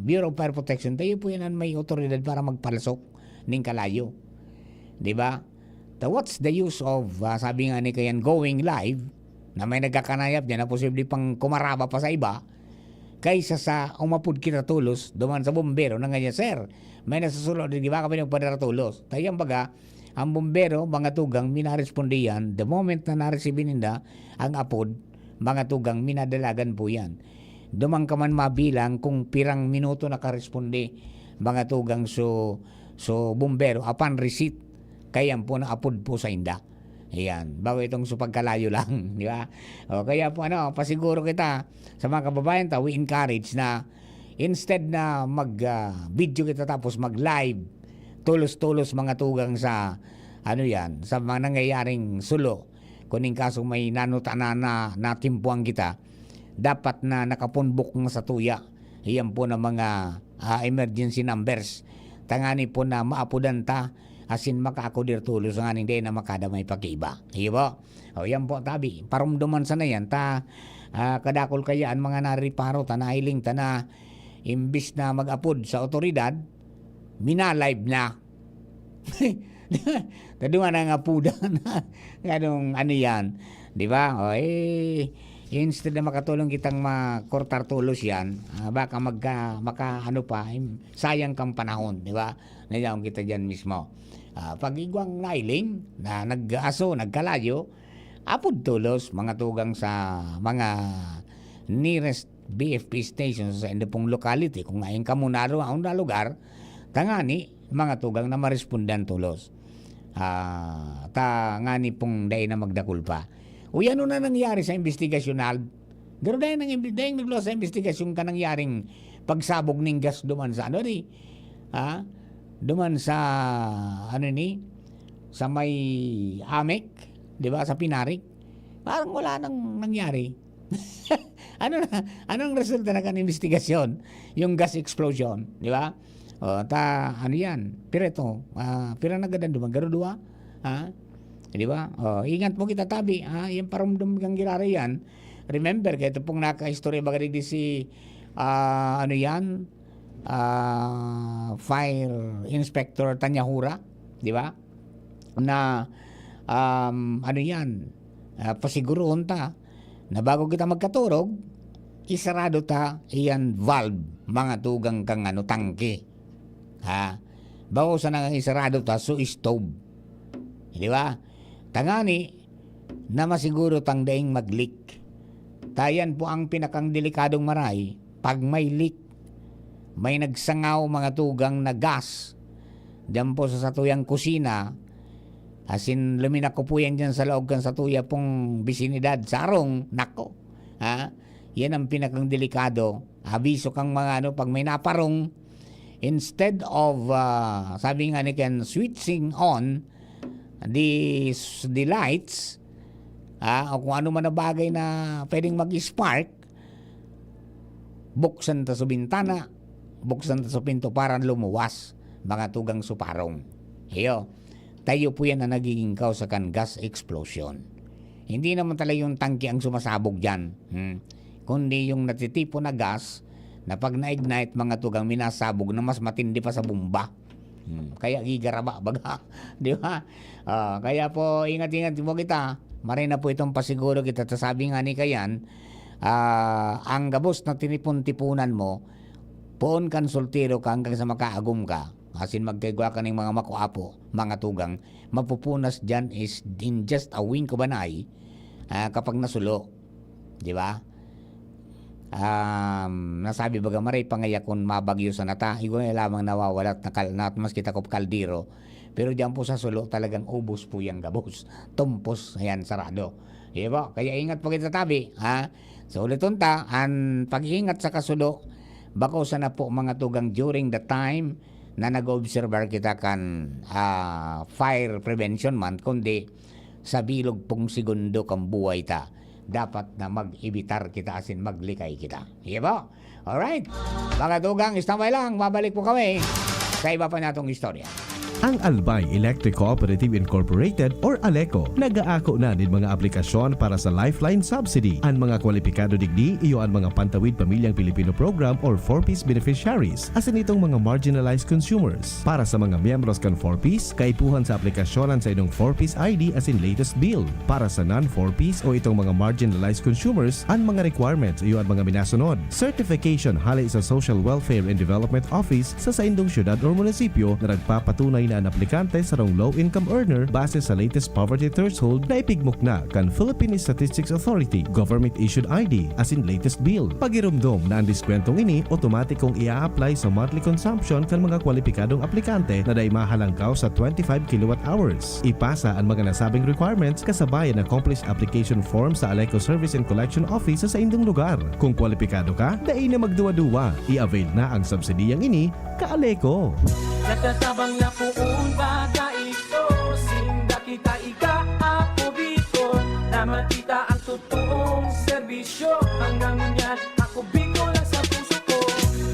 Bureau of Fire Protection, tayo po yan may otoridad para magpalasok ning kalayo. Diba? What's the use of, sabi nga ni Kayan, going live, na may nagkakanayap dyan na posible pang kumaraba pa sa iba, kaysa sa umapod kita tulos, duman sa bombero na ganyan, sir, may nasusulod, di ba kami nagpadara tulos? Tayo baga, ang bombero, mga tugang, minarespondi yan, the moment na nareceive ninda ang apod, mga tugang, minadalagan po yan. Dumang ka man mabilang kung pirang minuto nakaresponde, mga tugang, so bumbero upon receipt, kaya po na apod po sa inda. Ayan, bago itong supagkalayo lang, di ba? O, kaya po pasiguro kita sa mga kababayan ta, we encourage na instead na mag-video kita tapos mag-live, tulos-tulos mga tugang sa sa mga nangyayaring sulo. Kuning kaso may nanutana na natimpuan kita, dapat na nakapunbok nga sa tuya. Iyan po na mga emergency numbers. Tangani po na maapudan ta, asin makaakudir tulos nga hindi na makadamay pakiba. Iyo po? O yan po tabi. Parumduman sa na yan, kadakol kayaan mga nariparo, nailing ta na imbis na mag-apod sa otoridad, minalive na. Tadungan na nga puda na ganong yan, di ba? O instead na makatulong kitang makortar tulos yan, baka sayang kang panahon, di ba? Nandiyan kita dyan mismo. Pag igwang nailing na nag-aso, nagkalayo, apod tulos, mga tugang sa mga nearest BFP stations sa indapong locality, kung ngayon ka muna ang lugar, tangani, mga tugang na marespondan tulos. Ngani pong day na magdakul pa. O yan na nangyari sa investigasyonal. Pero dahil naglo sa investigasyon ka nangyaring pagsabog ng gas duman sa duman sa sa may Amek, di ba, sa Pinarik. Parang wala nang nangyari. Anong resulta na kan investigasyon? Yung gas explosion, di ba? Yan? Pireto. Pira na gadan duman. Garo dua. Di ba? Ingat mo kita tabi. Yung parumdum kang girari yan. Remember, kaya ito pong naka-istorya bagay di si Fire Inspector Tanyahura. Di ba? Na pasiguroon ta na bago kita magkaturog, isarado ta iyan valve, mga tugang kang tangke. Bago sa nang isarado ta so stove. Di ba? Tangani na masiguro tang daing mag-leak. Tayan po ang pinakang delikadong maray. Pag may leak, may nagsangaw mga tugang na gas diyan po sa satuyang kusina, asin luminak ko po yan dyan sa loob kan satuya pong bisinidad, sarong, nako. Yan ang pinakang delikado. Abiso kang mga pag may naparong, instead of sabi nga ni Ken, switching on the lights, o kung ano man na bagay na pwedeng mag-spark, buksan ta sa bintana, buksan ta sa pinto para lumuwas, mga tugang suparong. Tayo po yan na nagiging cause kan gas explosion. Hindi naman talaga yung tangke ang sumasabog dyan, kundi yung natitipo na gas na pag na-ignite mga tugang minasabog na mas matindi pa sa bomba. Kaya gigaraba baga, di ba? Kaya po ingat-ingat mo kita. Maray na po itong pasiguro kita. Sabi nga ni Kayan, ang gabos na tinipon-tipunan mo, poon kan soltero ka hanggang sa makaagum ka. Asin magkaigwa ka ng mga makuapo, mga tugang, mapupunas dyan is in just a wink of an eye kapag nasulo. Di ba? Nasabi baga maray pangaya kung mabagyo sa nata, igwa lamang nawawalat na mas kita ko kaldiro. Pero diyan po sa sulo talagang ubos po yung gabos. Tumpos, ayan, sarado. Di ba? Kaya ingat po kita tabi. So uliton ta, ang pag-ingat sa kasulo, bako sana po mga tugang during the time na nag-observer kita kan fire prevention month, kundi sa bilog pong segundo kang buhay ta, dapat na mag-ibitar kita asin maglikay kita. Iya ba? Alright. Mga tugang, istambay lang. Babalik po kami sa iba pa natong istorya. Ang Albay Electric Cooperative Incorporated or ALECO nagaako na din mga aplikasyon para sa Lifeline Subsidy. Ang mga kwalipikado digdi iyo ang mga Pantawid Pamilyang Pilipino Program or 4Ps beneficiaries asin itong mga marginalized consumers. Para sa mga miyembros kan 4Ps, kaipuhan sa aplikasyonan sa inong 4Ps ID asin latest bill. Para sa non-4Ps o itong mga marginalized consumers, ang mga requirements iyo ang mga minasunod. Certification halay sa Social Welfare and Development Office sa indong syudad o munisipyo na nagpapatunay na na ang aplikante sarong low-income earner base sa latest poverty threshold na ipigmok na kan Philippine Statistics Authority government-issued ID as in latest bill. Pagirumdom na ang diskwentong ini automatic kung ia-apply sa monthly consumption kan mga kwalipikadong aplikante na day mahalangkaw sa 25 kilowatt hours. Ipasa ang mga nasabing requirements kasabay ang accomplished application form sa Aleco Service and Collection Office sa indong lugar. Kung kwalipikado ka, dai na magduwa-duwa. I-avail na ang subsidiyang ini ka-Aleco. Natatabang na puun baga ito, sinda kita ika-ako biko, na makita ang totoong serbisyo. Hanggang yan, ako biko lang sa puso ko.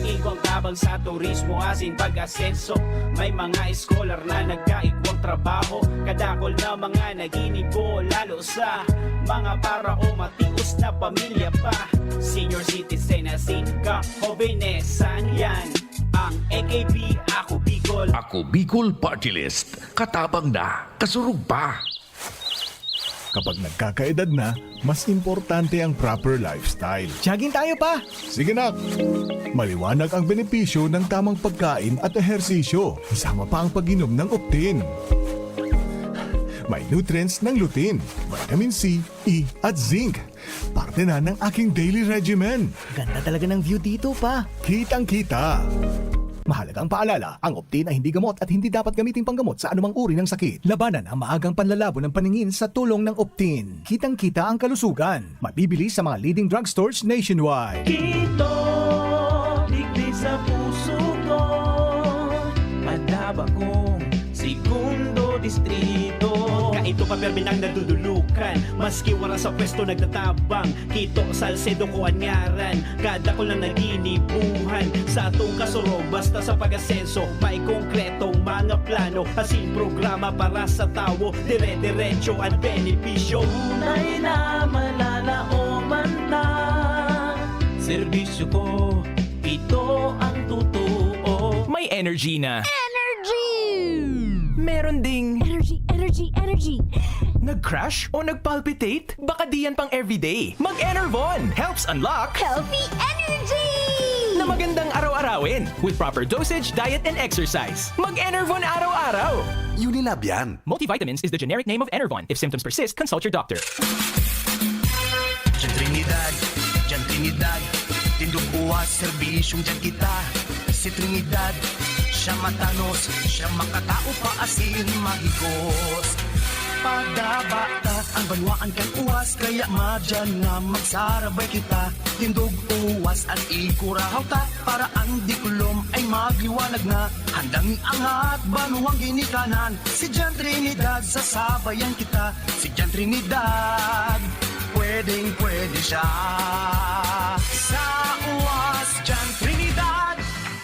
Igwang tabang sa turismo asin pag-asenso, may mga scholar na nagkaigwang trabaho, kadakol na mga naginibo, lalo sa mga parao matius na pamilya pa. Senior citizen asin ka-hobenesan yan. Ang AKP, Ako Bicol. Ako Bicol Party List. Katabang na, kasurug pa. Kapag nagkakaedad na, mas importante ang proper lifestyle. Jogging tayo pa! Sige nak! Maliwanag ang benepisyo ng tamang pagkain at ehersisyo. Kasama pa ang pag-inom ng Optin. May nutrients ng lutein, vitamin C, E at zinc. Parte na ng aking daily regimen. Ganda talaga ng view dito pa. Kitang-kita. Mahalagang paalala, ang Optin ay hindi gamot at hindi dapat gamitin panggamot sa anumang uri ng sakit. Labanan ang maagang panlalabo ng paningin sa tulong ng Optin. Kitang-kita ang kalusugan. Mabibili sa mga leading drugstores nationwide. Dito, liglig sa puso ko, madaba kong segundo distrito. Kaito pa permi nang nadudulukan, maski wala sa pwesto nagtatabang. Kito Salcedo ko anyaran, kada ko lang naginibuhan. Sa atong kasurog, basta sa pag-asenso, may konkretong mga plano. Asin programa para sa tawo, dire-diretso at benepisyo. Tunay na malalaoman na serbisyo ko, ito ang totoo. May energy na. Energy! Meron ding Energy! nag-crash o nag-palpitate? Baka diyan pang everyday. Mag-Enervon helps unlock Healthy energy! na magandang araw-arawin with proper dosage, diet, and exercise. Mag-Enervon araw-araw. Unilab yan. Multivitamins is the generic name of Enervon. If symptoms persist, consult your doctor. Diyan Trinidad, tindog uwas, serbisyong dyan kita. Si Trinidad, siya matanos, siya makatao pa asin mahigos. Pagdabata, ang banwaan kan uwas, kaya madyan nga magsarabay kita. Tindog uwas at ikurahaw ta, para ang dikulom ay magliwanag na. Handang angat, banuang ginikanan, si Diyan Trinidad, sasabayan kita. Si Diyan Trinidad, pwedeng-pwede siya. Sa uwas, Diyan Trinidad.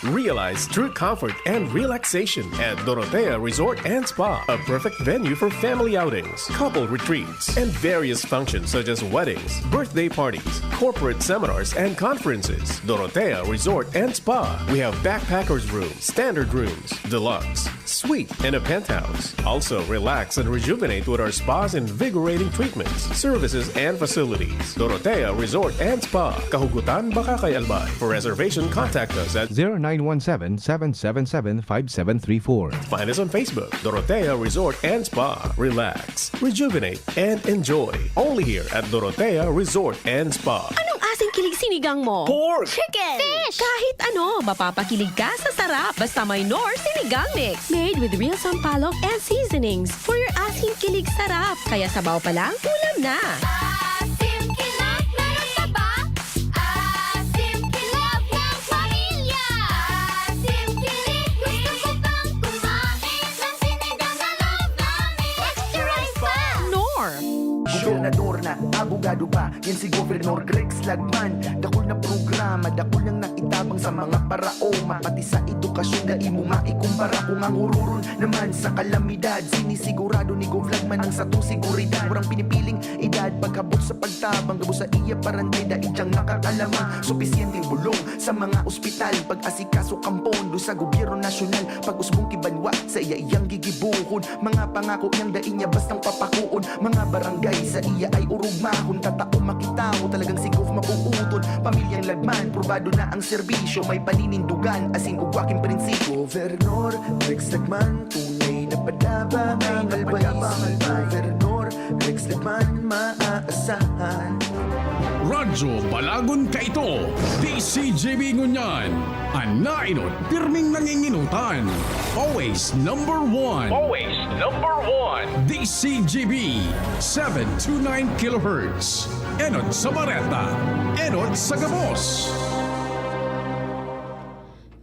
Realize true comfort and relaxation at Dorotea Resort and Spa, a perfect venue for family outings, couple retreats, and various functions such as weddings, birthday parties, corporate seminars, and conferences. Dorotea Resort and Spa. We have backpackers rooms, standard rooms, deluxe, suite, and a penthouse. Also, relax and rejuvenate with our spas and invigorating treatments, services, and facilities. Dorotea Resort and Spa. Kahugutan, Bakakay, Albay. For reservation, contact us at 0917-777-5734. Find us on Facebook, Dorotea Resort and Spa. Relax, rejuvenate, and enjoy. Only here at Dorotea Resort and Spa. Anong asing kilig sinigang mo? Pork! Chicken! Fish! Kahit ano, mapapakilig ka sa sarap basta may Nor Sinigang Mix. Made with real sampalok and seasonings for your asing kilig sarap. Kaya sabaw pa lang, ulam na. Asim kilap, meron ka ba? Asim kilap ng pamilya. Asim kilig, gusto ko pang kumain ng sinigang na loob namin. Extra rice pa! Nor! Gobernador na, abogado pa, yan si Gobernador Greg Slagman. Dakol na programa, dakol nang nakitabang sa mga paraoma. Pati sa edukasyon na imo maikumpara. Kung ang hururon naman sa kalamidad, sinisigurado ni Govlagman ang satong seguridad. Murang pinipiling edad, pagkabot sa pagtabang, gabo sa iya parantay, daig diyang nakakalamang. Supisyenteng bulong sa mga ospital, pag-asikaso kampondo sa gobyerno nasyonal. Pag-usbong kibanwa sa iya iyang gigibuhon, mga pangako niyang daig niya bastang papakuon. Mga barangay sa iya ay urugmahon, tatao makitaw, talagang si Gov mapuuton. Pamilyang Lagman, probado na ang serbisyo, may paninindugan, asin ugwaking prinsipyo. Gobernador Rex Lagman, tunay Padaba ay nalbaysi Gobernador Rex Leman maaasahan. Radyo Balagon ka ito, DCGB Ngunyan, ang nainot, pirming nanginginutan. Always number one. Always number one. DCGB 729 kHz. Enot sa Bareta, Enot sa Gabos.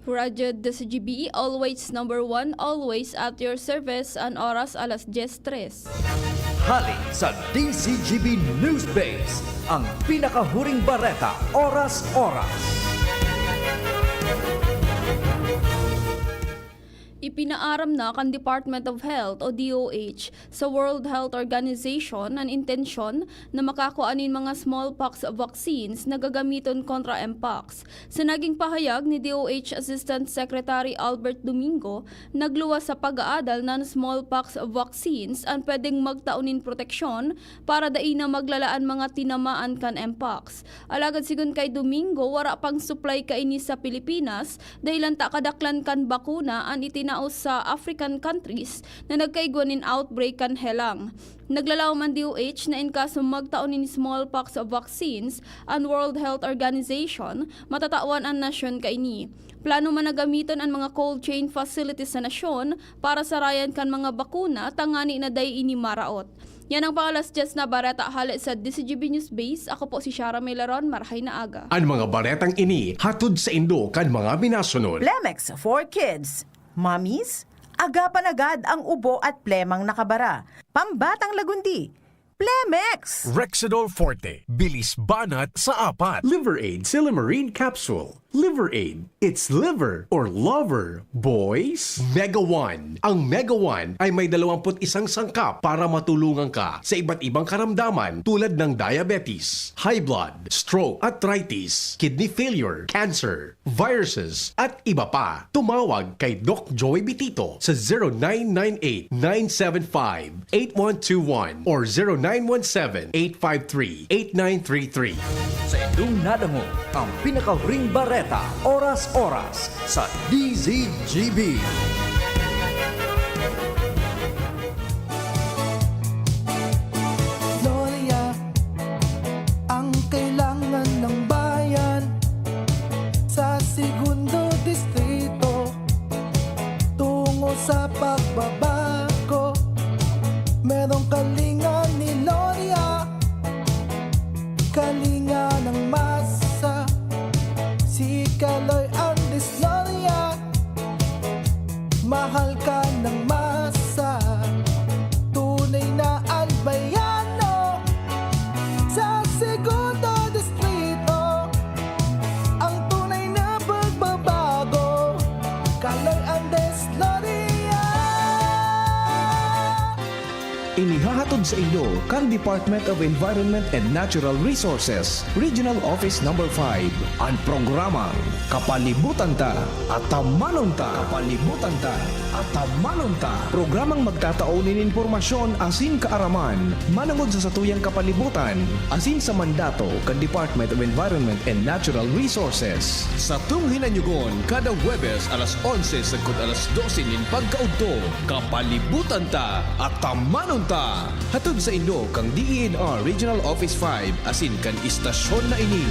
Radyo DCGB, always number one, always at your service, an oras alas 10:03. Hali sa DCGB News Base, ang pinakahuring bareta, oras-oras. Ipinaaram na kan Department of Health o DOH sa World Health Organization ang intensyon na makakuanin mga smallpox vaccines na gagamiton kontra Mpox. Sa naging pahayag ni DOH Assistant Secretary Albert Domingo, nagluwas sa pag-aadal ng smallpox vaccines ang pwedeng magtaunin proteksyon para dain na maglalaan mga tinamaan kan Mpox. Alagad sigun kay Domingo, wara pang supply kaini sa Pilipinas dahil lang takadaklan kan bakuna ang itinaos sa African countries na nagkaigwanin outbreak kan helang. Naglalaw man DOH na in kaso magtaon ni smallpox vaccines ang World Health Organization, matatawan ang nasyon kaini. Plano man na gamiton ang mga cold chain facilities sa nasyon para sarayan kan mga bakuna tangani na day ini maraot. Yan ang pangalas just na bareta hali sa DCGB News Base. Ako po si Shara Melaron, marahay na aga. Ang mga baretang ini hatod sa Indo kan mga binasunod. Plemex for Kids. Mommies, agapan agad ang ubo at plemang nakabara. Pambatang lagundi. Plemex! Rexidol Forte, bilis banat sa apat. Liver Aid Silymarin Capsule. Liver Aid. It's liver or lover, boys. Mega One. Ang Mega One ay may 21 sangkap para matulungan ka sa iba't ibang karamdaman tulad ng diabetes, high blood, stroke, arthritis, kidney failure, cancer, viruses, at iba pa. Tumawag kay Doc Joey Bitito sa 0998-975-8121 or 0917-853-8933. Sa inyong nadango, ang pinakahuring bareta, oras-oras sa DZGB. Gloria, ang kailangan ng bayan sa segundo distrito tungo sa pagbabago. Merong kalinga ni Gloria, kalinga ng masa. Si Kaloy Andes Gloria, mahal ka ng masa. Tunay na albayano sa segundo distrito, ang tunay na pagbabago. Kaloy Andes Gloria. Inihahatod sa inyo kan Department of Environment and Natural Resources, Regional Office No. 5, ang programang Kapalibutan Ta at Tamanon Ta. Kapalibutan Ta at Tamanon Ta. Programang magtataunin informasyon asin kaaraman, manangod sa satuyang kapalibutan, asin sa mandato kan Department of Environment and Natural Resources. Sa tunghinanyugon, kada Huwebes alas 11 sagkod alas 12 nin pagkaudto, Kapalibutan Ta at Tamanon Ta. Hatod sa Indo kang DENR Regional Office 5 asin kan istasyon na ini.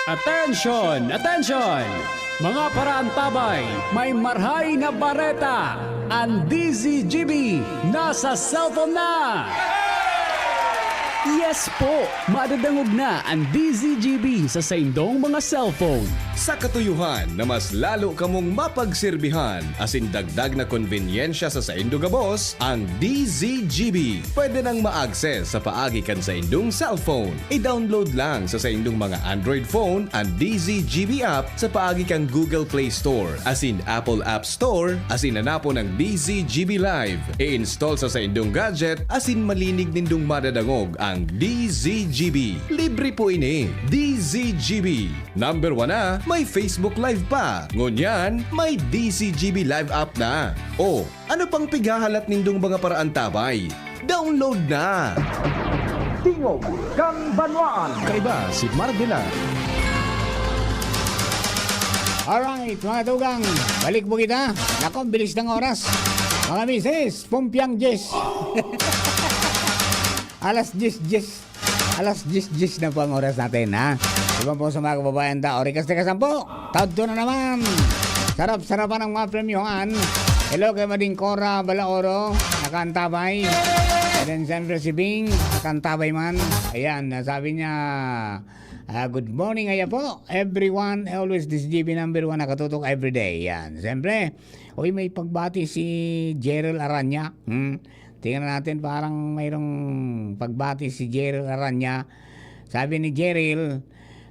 Attention! Attention! Mga paraantabay, may marhay na bareta. Ang DZGB nasa cellphone na! Yes po! Madadangog na ang DZGB sa saindong mga cellphone. Sa katuyuhan na mas lalo kamong mapagserbihan asin dagdag na konvenyensya sa Saindo Gabos, ang DZGB. Pwede nang ma-access sa paagi kan sa indong cellphone. I-download lang sa indong mga Android phone ang DZGB app sa paagi kan Google Play Store, asin Apple App Store, asin hanapo ng DZGB Live. I-install sa indong gadget, asin malinig nindong madadangog ang DZGB. Libre po ini. DZGB. Number 1 na, may Facebook Live pa. Ngunyan, may DZGB Live app na. O, ano pang pigahalat nindong mga paraan tabay? Download na! Tingog kang Banwaan. Kaiba si Mardela. Alright, mga tugang, balik mo kita. Nako, bilis ng oras. Mga misis, Pumpiang Jess. Alas 10 na po ang oras natin, ha? Iba po sa mga kababayan tao. Rikas na kasampo. Tadto na naman. Sarap-sarapan ng mga premyohan. Hello kay Mading Cora Balaoro. Nakantabay. And then siyempre si Bing. Nakantabay man. Ayan, sabi niya, good morning, ayan po. Everyone, always this GB number 1 nakatutok everyday. Yan. Siyempre, may pagbati si Gerald Aranya. Tingnan natin, parang mayroong pagbati si Gerald Aranya. Sabi ni Gerald,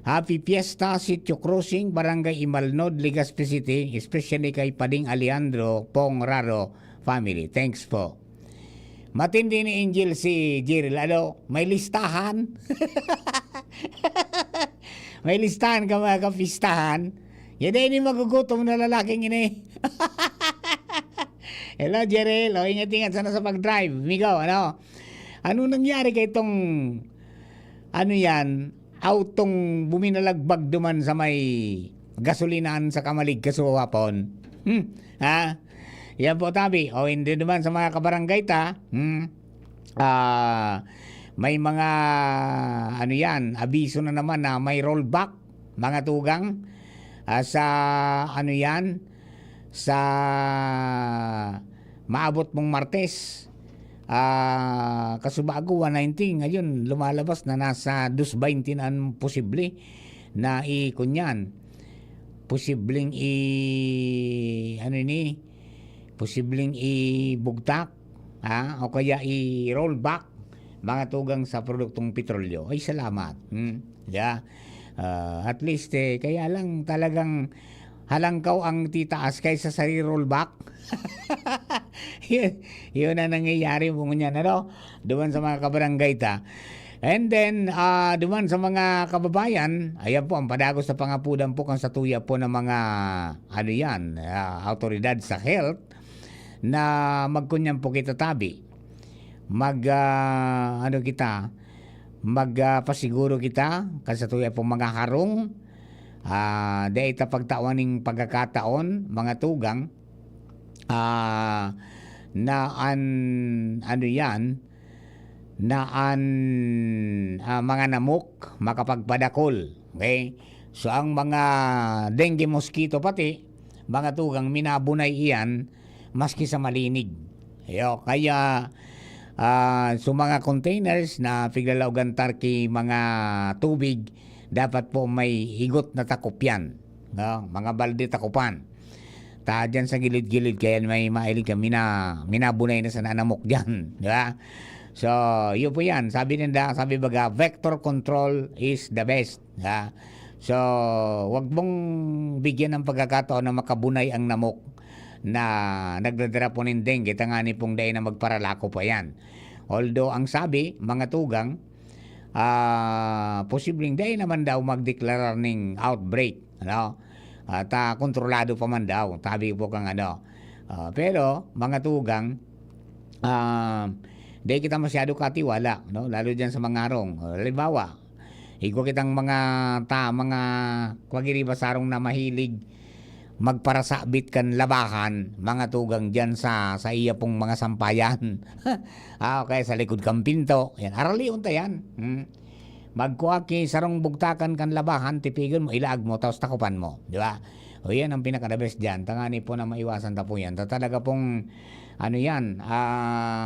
Happy Fiesta, Sitio Crossing, Barangay Imalnod, Legazpi City, especially kay Pading Alejandro Pong Raro family. Thanks po. Matindi ni Angel si Gerald. May listahan. May listahan ka mga kapistahan. Yan ay magugutom na lalaking ini. Hello, Jerel. Ingat-ingat sana sa pag-drive. Migaw, ano? Ano nangyari kay itong autong buminalagbag duman sa may gasolinaan sa Kamalig Kasuwapon? Ha? Yan po, tabi. Hindi naman sa mga kabarangay ta. May mga abiso na naman na may rollback, mga tugang, sa sa maabot mong Martes. Kasubago 119 ngayon lumalabas na nasa 220 ang posible na kunyan. Posibleng posibleng ibugtak, o kaya i-rollback, mga tugang sa produktong petrolyo. Ay, salamat. At least, kaya lang talagang halangkaw ang titaas kaysa sa rollback. yun na nangyayari po niyan, duman sa mga kabarangay ta. And then, duman sa mga kababayan, ayan po, ang padagos sa pangapudan po kang sa tuya po ng mga, autoridad sa health, na magkunyan po kita tabi. Magpasiguro kita kasi tuya po mga harong dahil pagtawaning pagkakataon mga tugang mga namok makapagpadakol. Okay? So ang mga dengue mosquito pati mga tugang minabunay iyan maski sa malinig. Kaya so mga containers na piglalaugan tarki mga tubig, dapat po may higot na takop yan. Mga balde takupan. Dyan sa gilid-gilid, kaya may mailig ka, minabunay na sa nanamok dyan. Diba? So, yun po yan. Sabi baga, vector control is the best. So, wag mong bigyan ng pagkakataon na makabunay ang namok na nagdadala po ng dengue, tangani pong day na magparalako pa yan. Although ang sabi, mga tugang, posibleng day naman daw magdeklarar ng outbreak, at kontrolado pa man daw, tabi po kang pero mga tugang, day kita masyado katiwala, lalo dyan sa mga arong. Halimbawa, iko kitang mga kwagiribasarong na mahilig magparasabit kan labahan, mga tugang dyan sa iya pong mga sampayan. Okay, sa likod kang pinto. Yan, araliun ta yan. Magkuaki, sarong bugtakan kan labahan, tipigon mo, ilaag mo, tapos takupan mo. Di ba? O yan ang pinaka-the-best dyan. Tangani po na maiwasan ta po yan. Talaga pong,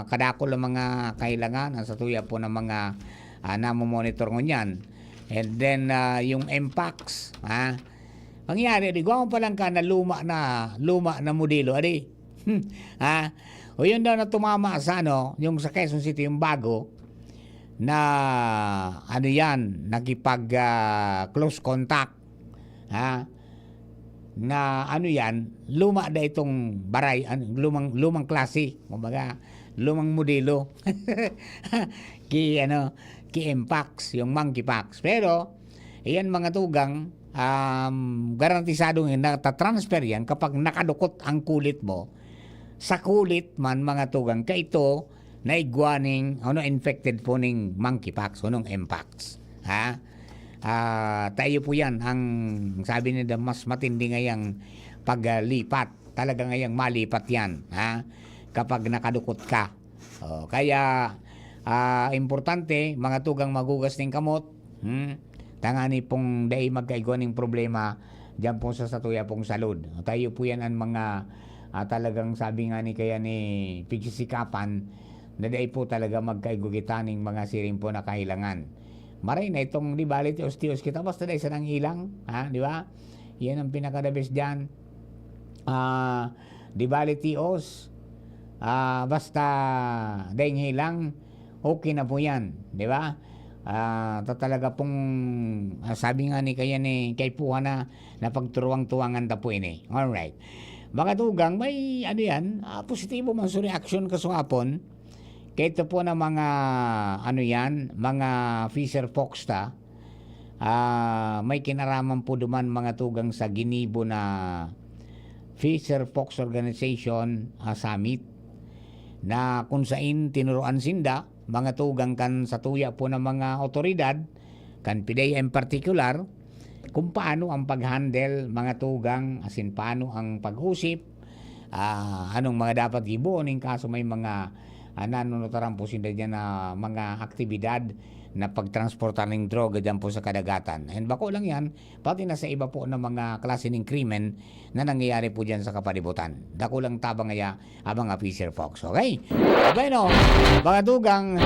kadakol ang mga kailangan sa tuya po ng mga namomonitor ngunyan. And then, yung MPAX, pangyari, gawin pa lang ka na luma na modelo, O yun daw na tumama sa yung sa Quezon City, yung bago, na nakipag close contact, na luma na itong baray, lumang klase, kumbaga, lumang modelo. ki MPAX, yung monkeypox. Pero, iyan mga tugang, garantisado natatransfer yan kapag nakadukot ang kulit mo. Sa kulit man mga tugang, ito naigwaning infected po ng monkeypox o ng MPAX. tayo po yan ang sabi nila mas matindi ngayang paglipat. Talaga ngayang malipat yan, ha? Kapag nakadukot ka. Kaya importante mga tugang magugas ng kamot. Tangani pong dahil magkaigo ng problema diyan po sa satuya pong salud. Tayo po yan ang mga talagang sabi nga ni kaya ni pigsisikapan na dahil po talaga magkaigo kita ng mga siring po na kahilangan. Maray na itong di bali tios kita basta dahil sa nang ilang, ha, di ba? Yan ang pinakadabis diyan. Di bali tios basta dahil hilang okay na po yan, di ba? Talaga pong sabi nga ni kaya ni kay Puha na pagturuang-tuwangan ta po ini. Alright. Mga tugang, may ano yan, positibo man sa reaction kaswapon. Kaya ito po na mga ano yan, mga Fisher Fox ta. May kinaraman po duman mga tugang sa ginibo na Fisher Fox Organization Summit na kung saan tinuruan sinda mga tugang kan sa tuya po ng mga otoridad kan PIDEA in particular kung paano ang pag-handle mga tugang asin paano ang pag-usip anong mga dapat gibuon in kaso may mga nanunotaran po sinda dyan na mga aktibidad na pagtransporta ng droga dyan po sa kadagatan. And bako lang yan, pati na sa iba po ng mga klase ng krimen na nangyayari po dyan sa kapalibutan. Dako lang tabang ngaya ang mga Fisher Fox. Okay? Okay no? Mga tugang,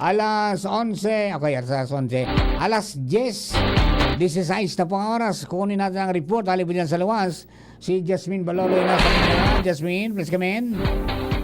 alas 11, okay, alas 11, alas 10, 16 na po ang oras. Kukunin natin ang report. Hali po dyan sa luwas. Si Jasmine Baloloy na sa mga. Jasmine, please come in.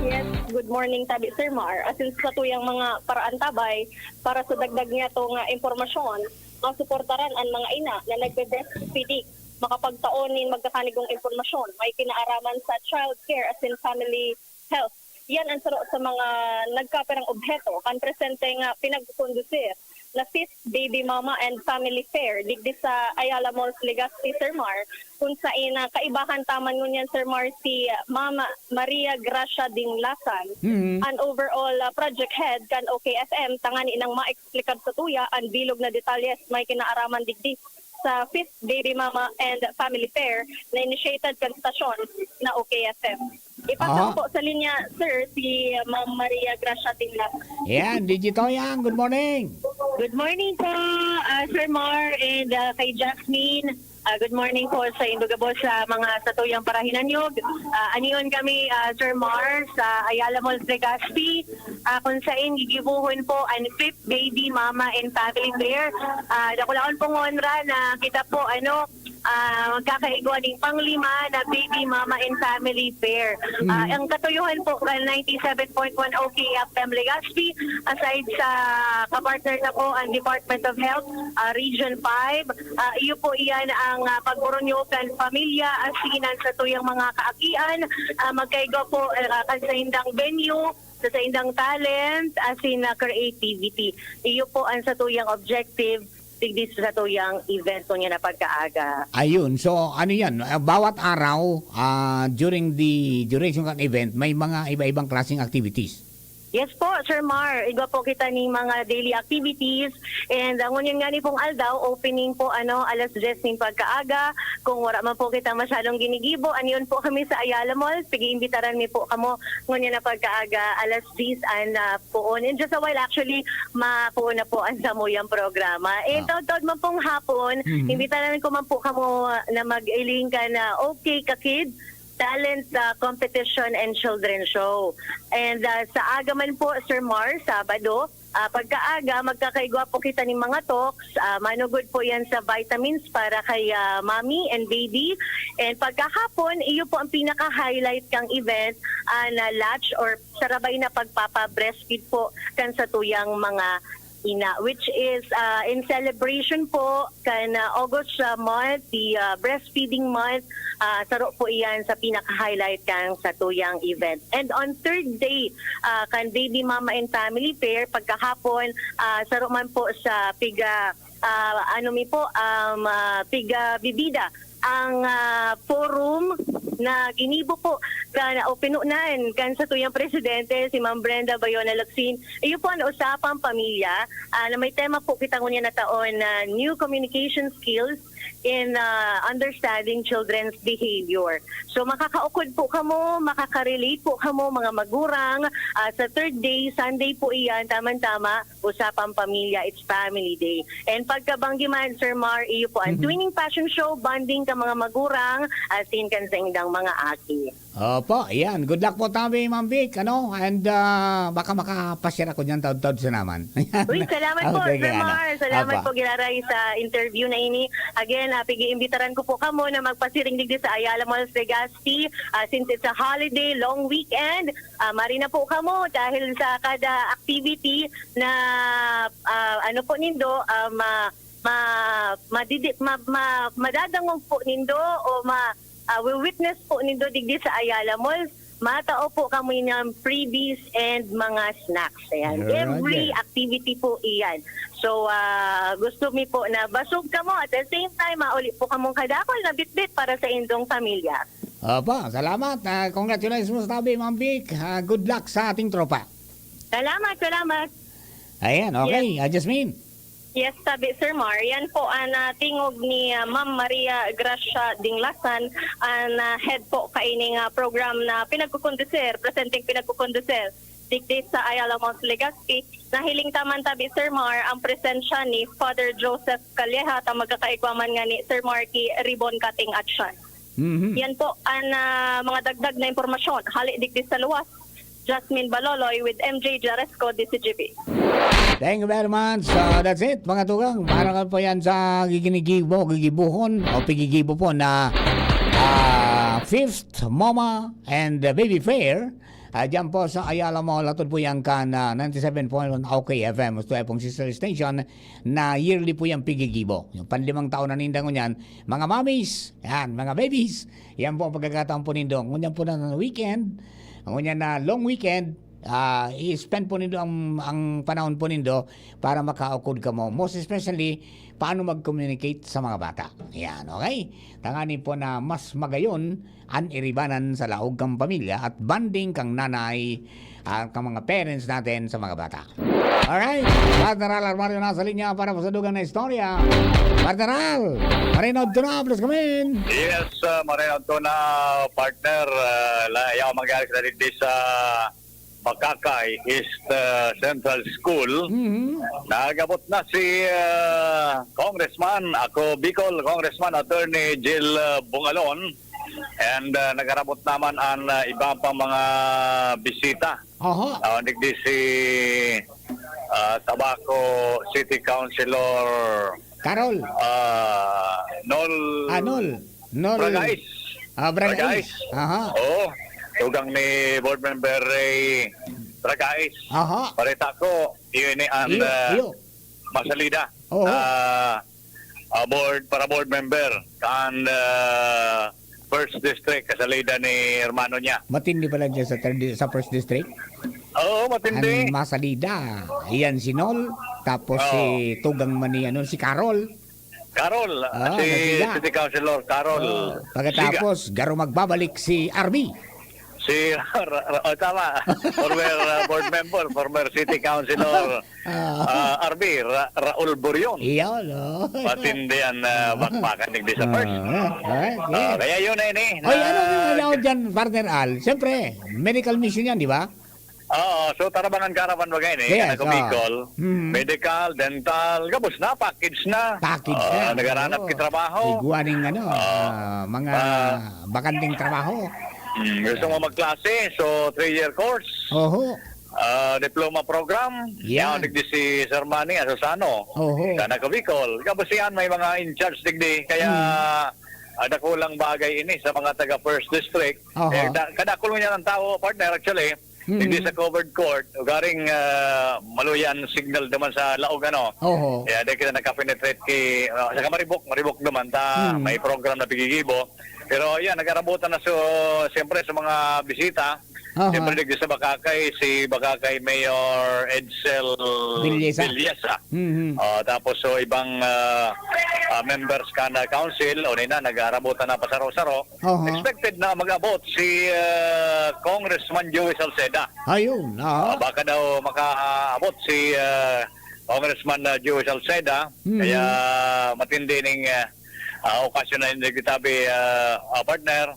Yes, good morning tabi Sir Mar. Asin sa tuyang mga paraan tabay para sa dagdag niya tong impormasyon, masuportaran ang mga ina na nagbe-breastfeeding makapagtaonin magkakanigong impormasyon may kinaaraman sa child care asin family health. Yan ang saro sa mga nagkaperang obheto kan presente nga pinagkukondusir na 5th Baby Mama and Family Fair digdi sa Ayala Malls, Legazpi, Sir Mar, kung sa ina kaibahan taman ngunyan Sir Mar si Mama Maria Gracia Dinglasan, an overall project head kan OKFM tangani nang maeksplikad sa tuya ang bilog na detalyes may kinaaraman digdi sa 5th Baby Mama and Family Fair na initiated kan stasyon na OKFM. Ipasok po sa linya, sir, si Ma'am Maria Gracia Dinglasan. Yan, Digito yan. Good morning. Good morning po, Sir Mar and kay Jasmine. Good morning po sa Indugabo sa mga satuyang parahinanyog. Aniyon kami, Sir Mar, sa Ayala Malls, Legazpi. Kung saan gigibuhon po ang 5th Baby Mama and Family Fair. Dakulaon pong honra na kita po magkakaigwa ng panglima na Baby Mama and Family Fair. Ang katuyuhan po 97.1 OKFM Legazpi aside sa kapartner na po ang Department of Health Region 5. Iyo po iyan ang pagburunyokan pamilya asinan sa tuyang mga kaakian. Magkaigwa po sa hindang venue sa indang talent asin creativity. Iyo po ang sa tuyang objective digdi sa tuyang event niya na pagkaaga. Ayun, so ano yan, bawat araw during the duration ng event may mga iba-ibang klaseng activities. Yes po, Sir Mar. Iba po kita ni mga daily activities. And ngunyan nga ni pong aldaw, opening po alas 10 ng pagkaaga. Kung wala man po kita masyadong ginigibo, aniyon po kami sa Ayala Mall. Pag-iimbitaran mi po kamo ngunyan na pagkaaga, alas 10 and poon. And just a while actually, mapuon na po ang samuyang programa. And taod-taod man pong hapon, imbitaran ko man po kamo na mag-iling ka na okay ka kid, talent competition and children show. And sa aga man po, Sir Mar, Sabado, pagkaaga, magkakaigwa po kita ng mga talks. Manugod po yan sa vitamins para kay mommy and baby. And pagkahapon, iyo po ang pinaka-highlight kang event na latch or sarabay na pagpapa-breastfeed po kan sa tuyang mga ina, which is in celebration po kan August month, the breastfeeding month. Saro po iyan sa pinaka-highlight kang sa tuyang event. And on third day, kan Baby Mama and Family Fair, pagkahapon, saro man po sa piga, piga bibida ang forum na ginibo po o pinunan kan sa tuyang presidente si Ma'am Brenda Bayona Lacsin. Iyo po ang usapang pamilya na may tema po kita ngunya na taon na new communication skills in understanding children's behavior. So makakaukod po kamo, makaka-relate po kamo mga magurang. Sa third day, Sunday po iyan, tamang-tama, usapang pamilya, it's family day. And pagkabanggi man, Sir Mar, iyo po ang Twinning Passion Show, bonding ka mga magurang, asin kan sa indang mga aki. Opo, ayan. Good luck po tabi, Ma'am Vic. And baka makapashare ako dyan taod-taod sa naman. Uy, salamat po, Okay, Sir Mar. Salamat Apa. po, Gilaray, sa interview na ini. Again, pigi-imbitaran ko po kamo na magpasiring digdi sa Ayala Malls, Legazpi. Since it's a holiday, long weekend, mari na po kamo dahil sa kada activity na ano po nindo, madadangog po nindo o we-witness po nindo digdi sa Ayala Malls. Matao po kami ng freebies and mga snacks. Ayan. Every activity po iyan. So, gusto mi po na basog ka mo. At the same time, mauli po kamong kadakol na bitbit para sa indong pamilya. Opo, salamat. Congratulations, tabi, Ma'am Vic. Good luck sa ating tropa. Salamat, salamat. Ayan, okay. Jasmine. Yes, sabi Sir Mar, yan po ang tingog ni Ma'am Maria Gracia Dinglasan, ang head po kaining program na pinagkukonduser, presenting pinagkukonduser dikit sa Ayala Malls, Legazpi. Nahiling taman tabi Sir Mar ang presensya ni Father Joseph Calleja at magkakaigwaman nga ni Sir Marky Ribbon Cutting Action. Yan po ang mga dagdag na impormasyon. Hali dikit sa luwas. Jasmine Baloloy with MJ Jaresco, DCGB. Thank you very much. So that's it, mga tugang. Para ka po yan sa gigibuhon o pigigibo po na Fifth Mama and Baby Fair. Diyan po sa Ayala Mall, atod po yan ka na 97.1 OK FM. Gusto pong sister station na yearly po yung pigigibo. Yung panlimang taon na nindang yan. Mga mommies, yan, mga babies. Yan po ang pagkakataon po nindong. Ngunyan po na weekend. Ngunyan na long weekend. I-spend po nindo ang panahon po nindo para makaukod ka mo. Most especially, paano mag-communicate sa mga bata. Yan, okay? Tanganin po na mas magayon ang iribanan sa laog kang pamilya at banding kang nanay kang mga parents natin sa mga bata. Alright, Partner Mario nasa linya para sa dugang na istorya. Partner, Marino na, please come in. Yes, Marino na, partner. Ayaw magaling na rin sa Makakay East Central School. Nagabot na si Congressman, ako Bicol Congressman Attorney Jill Bungalon, and nagarabot naman ang iba pang mga bisita. Nagdi si Tabaco City Councilor Carol Nol Bragais. Bragais. Oo. Tugang ni Board Member Ray Bragais. Parita ko, yun ang masalida. Board member kan First District, kasalida ni hermano niya. Matindi pala dyan sa First District? Oo, matindi. Ang masalida. Iyan si Nol, tapos si Tugang Mani, si Carol. Si City Councilor Carol. Pagkatapos, garo magbabalik si Arby. Tama. Former board member, former City Councilor RB, Raul Burion. Iyon, Matindi ang bakbakan di sa first. Kaya yun na yun Oy, ano dyan, Partner Al? Siyempre, medical mission yan, di ba? Oo, so tarabangan karapan bagay ni. Yes, Bicol, medical, dental, gabos na, package na. Nagaranap ki trabaho. Iguaning mga bakanting trabaho. Gusto mo magklase, so 3-year course. Diploma program. Yan. Digdi si Sir Manny Asusano. Kana ka Bicol. Gabos yan, may mga in-charge digdi. Kaya kulang bagay ini sa mga taga First District. Kadakulo niya ng tao, partner, actually. Hindi sa covered court, garing maluyan signal naman sa laog Kaya dahil kita nakapenetrate sa maribok naman may program na pigigibo. Pero yan, nagarabutan na siyempre sa mga bisita Siyempre digdi sa Bakakay, si Bakakay Mayor Edsel Villesa. Tapos so ibang members ka na council, o na nag-aarabutan na pasaro-saro. Expected na mag-abot si Congressman Joey Salceda. Ayun. Baka daw makaabot si Congressman Joey Salceda. Kaya matindi ning okasyon na hindi kitabi partner,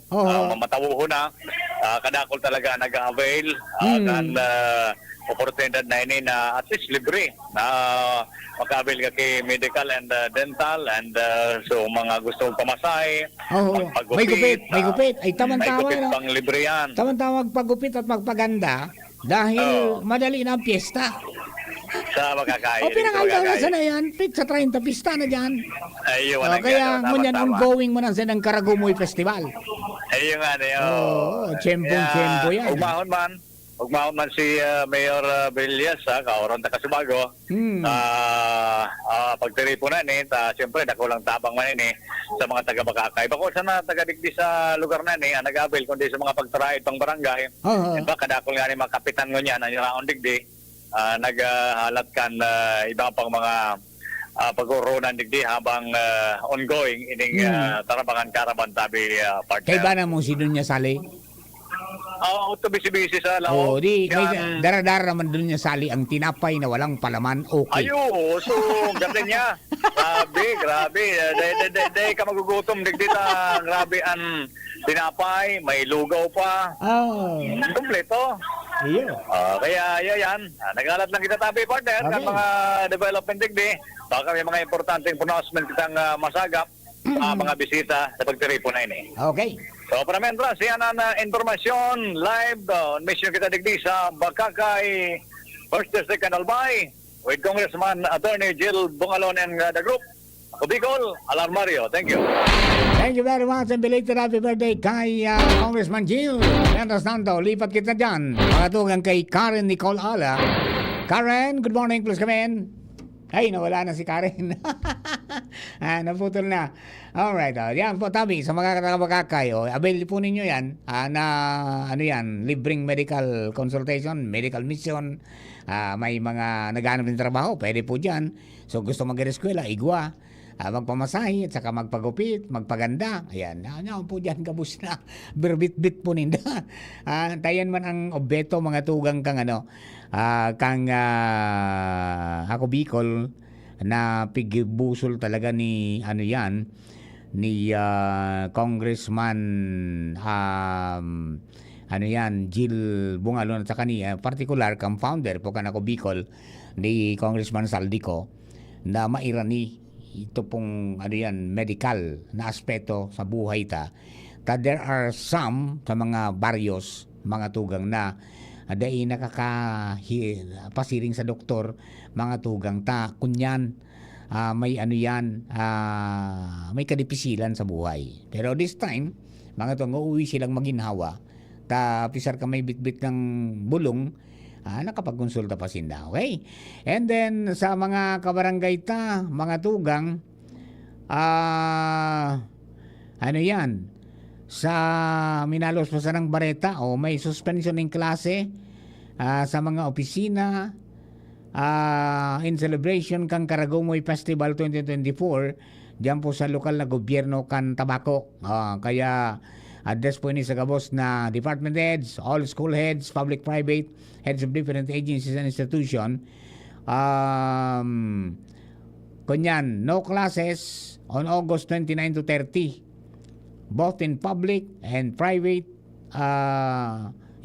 matawuho na. Kadakol talaga nag-avail ng oportunidad na ini na at least libre na maka-avail ka kay medical and dental and so mga gusto pamasahe, may gupit. Ay tamang-tawa. May gupit pang libre yan. Tamang-tawag pagupit at magpaganda dahil madali na ang piyesta. Sa Bakakay. Pinangaldaw na yan. Sa 30 pista na dyan. Ayun. Kaya ngunyan ongoing mo na sa ng Karagumoy Festival. Ayun nga na yun. Tiyempo yan. Ugmahon man si Mayor Villesa, kauron ta Kasubago. Pagtiripo na ni, siyempre dako lang tabang man ni sa mga taga Bakakay. Bako sana taga-digdi sa lugar na ni, nag-abil kundi sa mga pagtaraid pang barangay. Kadakol nga ni mga kapitan ngunyan ang raon digdi. Naghalat kan iba pang mga pag-urunan digdi habang ongoing ining tarabangan karaban tabi partner. Kay ba na mo si Dunya Sali? To bisi-bisi sa lao. Di kay dara-dara naman Dunya Sali ang tinapay na walang palaman. Okay. So ganda niya. Grabe. Day ka magugutom digdi ta. Grabe ang tinapay, may lugaw pa. Kompleto. Kaya yan. Nagalat lang kita tabi partner ng mga development digdi. Baka may mga importanteng pronouncement kitang masagap mga bisita sa pagtiripo na ini. Okay. So para mentras, yan ang informasyon live mission kita digdi sa Bakakay First District Albay with Congressman Attorney Jill Bungalon and the group. Ako Bicol, Alarmario. Thank you. Thank you very much and belated happy birthday kay Congressman Jill. Mientras tanto, lipat kita dyan. Pakatugan kay Karen Nicole Ala. Karen, good morning. Please come in. Ay, nawala na si Karen. Naputol na. Alright. Yan po, tabi. Sa mga Bakakay, avail po ninyo yan na libreng medical consultation, medical mission. May mga naghanap ng trabaho, pwede po dyan. So gusto mag-eskwela, igwa. Magpamasahe at saka magpagupit, magpaganda. Ayan, po dyan kabus na. Birbit-bit po ninda. Tayan man ang obeto mga tugang kang ako Bicol na pigbusol talaga ni Congressman Jill Bungalon at saka ni particular kang founder po kan ako Bicol ni Congressman Saldico na mairani ito pong medical na aspeto sa buhay ta. There are some sa mga baryos, mga tugang na dahil nakakapasiring sa doktor, mga tugang ta, kunyan, may may kadipisilan sa buhay. Pero this time, mga tugang, uuwi silang maginhawa, pisar ka may bitbit ng bulong, nakapagkonsulta pa sinda. Okay? And then, sa mga kabarangay ta, mga tugang, sa Minalos pa sa ng Bareta, may suspension ng klase sa mga opisina in celebration kang Karagumoy Festival 2024 diyan po sa lokal na gobyerno kan Tabaco. Kaya address po ini sa gabos na department heads, all school heads, public, private, heads of different agencies and institution. Kunyan, no classes on August 29 to 30, both in public and private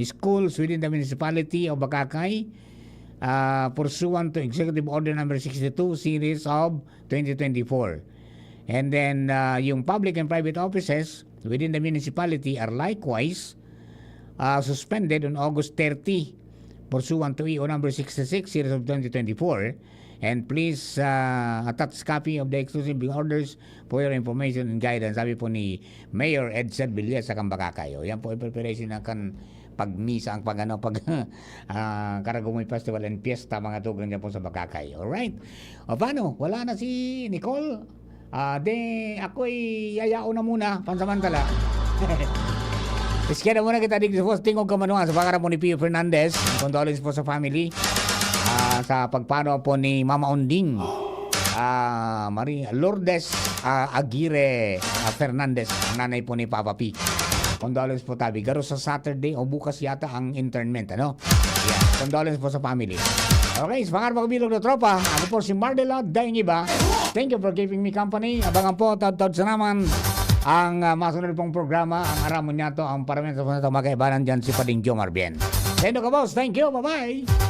schools within the municipality of Bakakay, pursuant to Executive Order number 62 series of 2024. And then yung public and private offices within the municipality are likewise suspended on August 30 pursuant to EO number 66 series of 2024. And please attach copy of the exclusive orders for your information and guidance. Sabi po ni Mayor Edsel Villesa sa Bakakay. Yan po yung preparation na kan pagmisa ang Karagumoy Festival and Fiesta mga tugang niya po sa Bakakay. Alright. O paano? Wala na si Nicole. Ako'y yayao na muna pansamantala. Iskeda muna kita digdi po tingog kamanuan sa pangarap po ni Pio Fernandez. Condolence po sa family. Sa pagpano po ni Mama Onding. Maria Lourdes Aguirre Fernandez, nanay po ni Papa P. Condolence po tabi. Garo sa Saturday o bukas yata ang internment, ano? Yeah. Condolence po sa family. Okay, sa pangarap ko bilog na tropa. Ako po si Mardela Daingiba. Thank you for keeping me company. Abangan po, taod-taod sa naman ang masunod pong programa. Ang aramon niya to, ang paramihan sa punta magkaibanan dyan si Pading Jomar Bien. Sendo ka boss, thank you, bye-bye.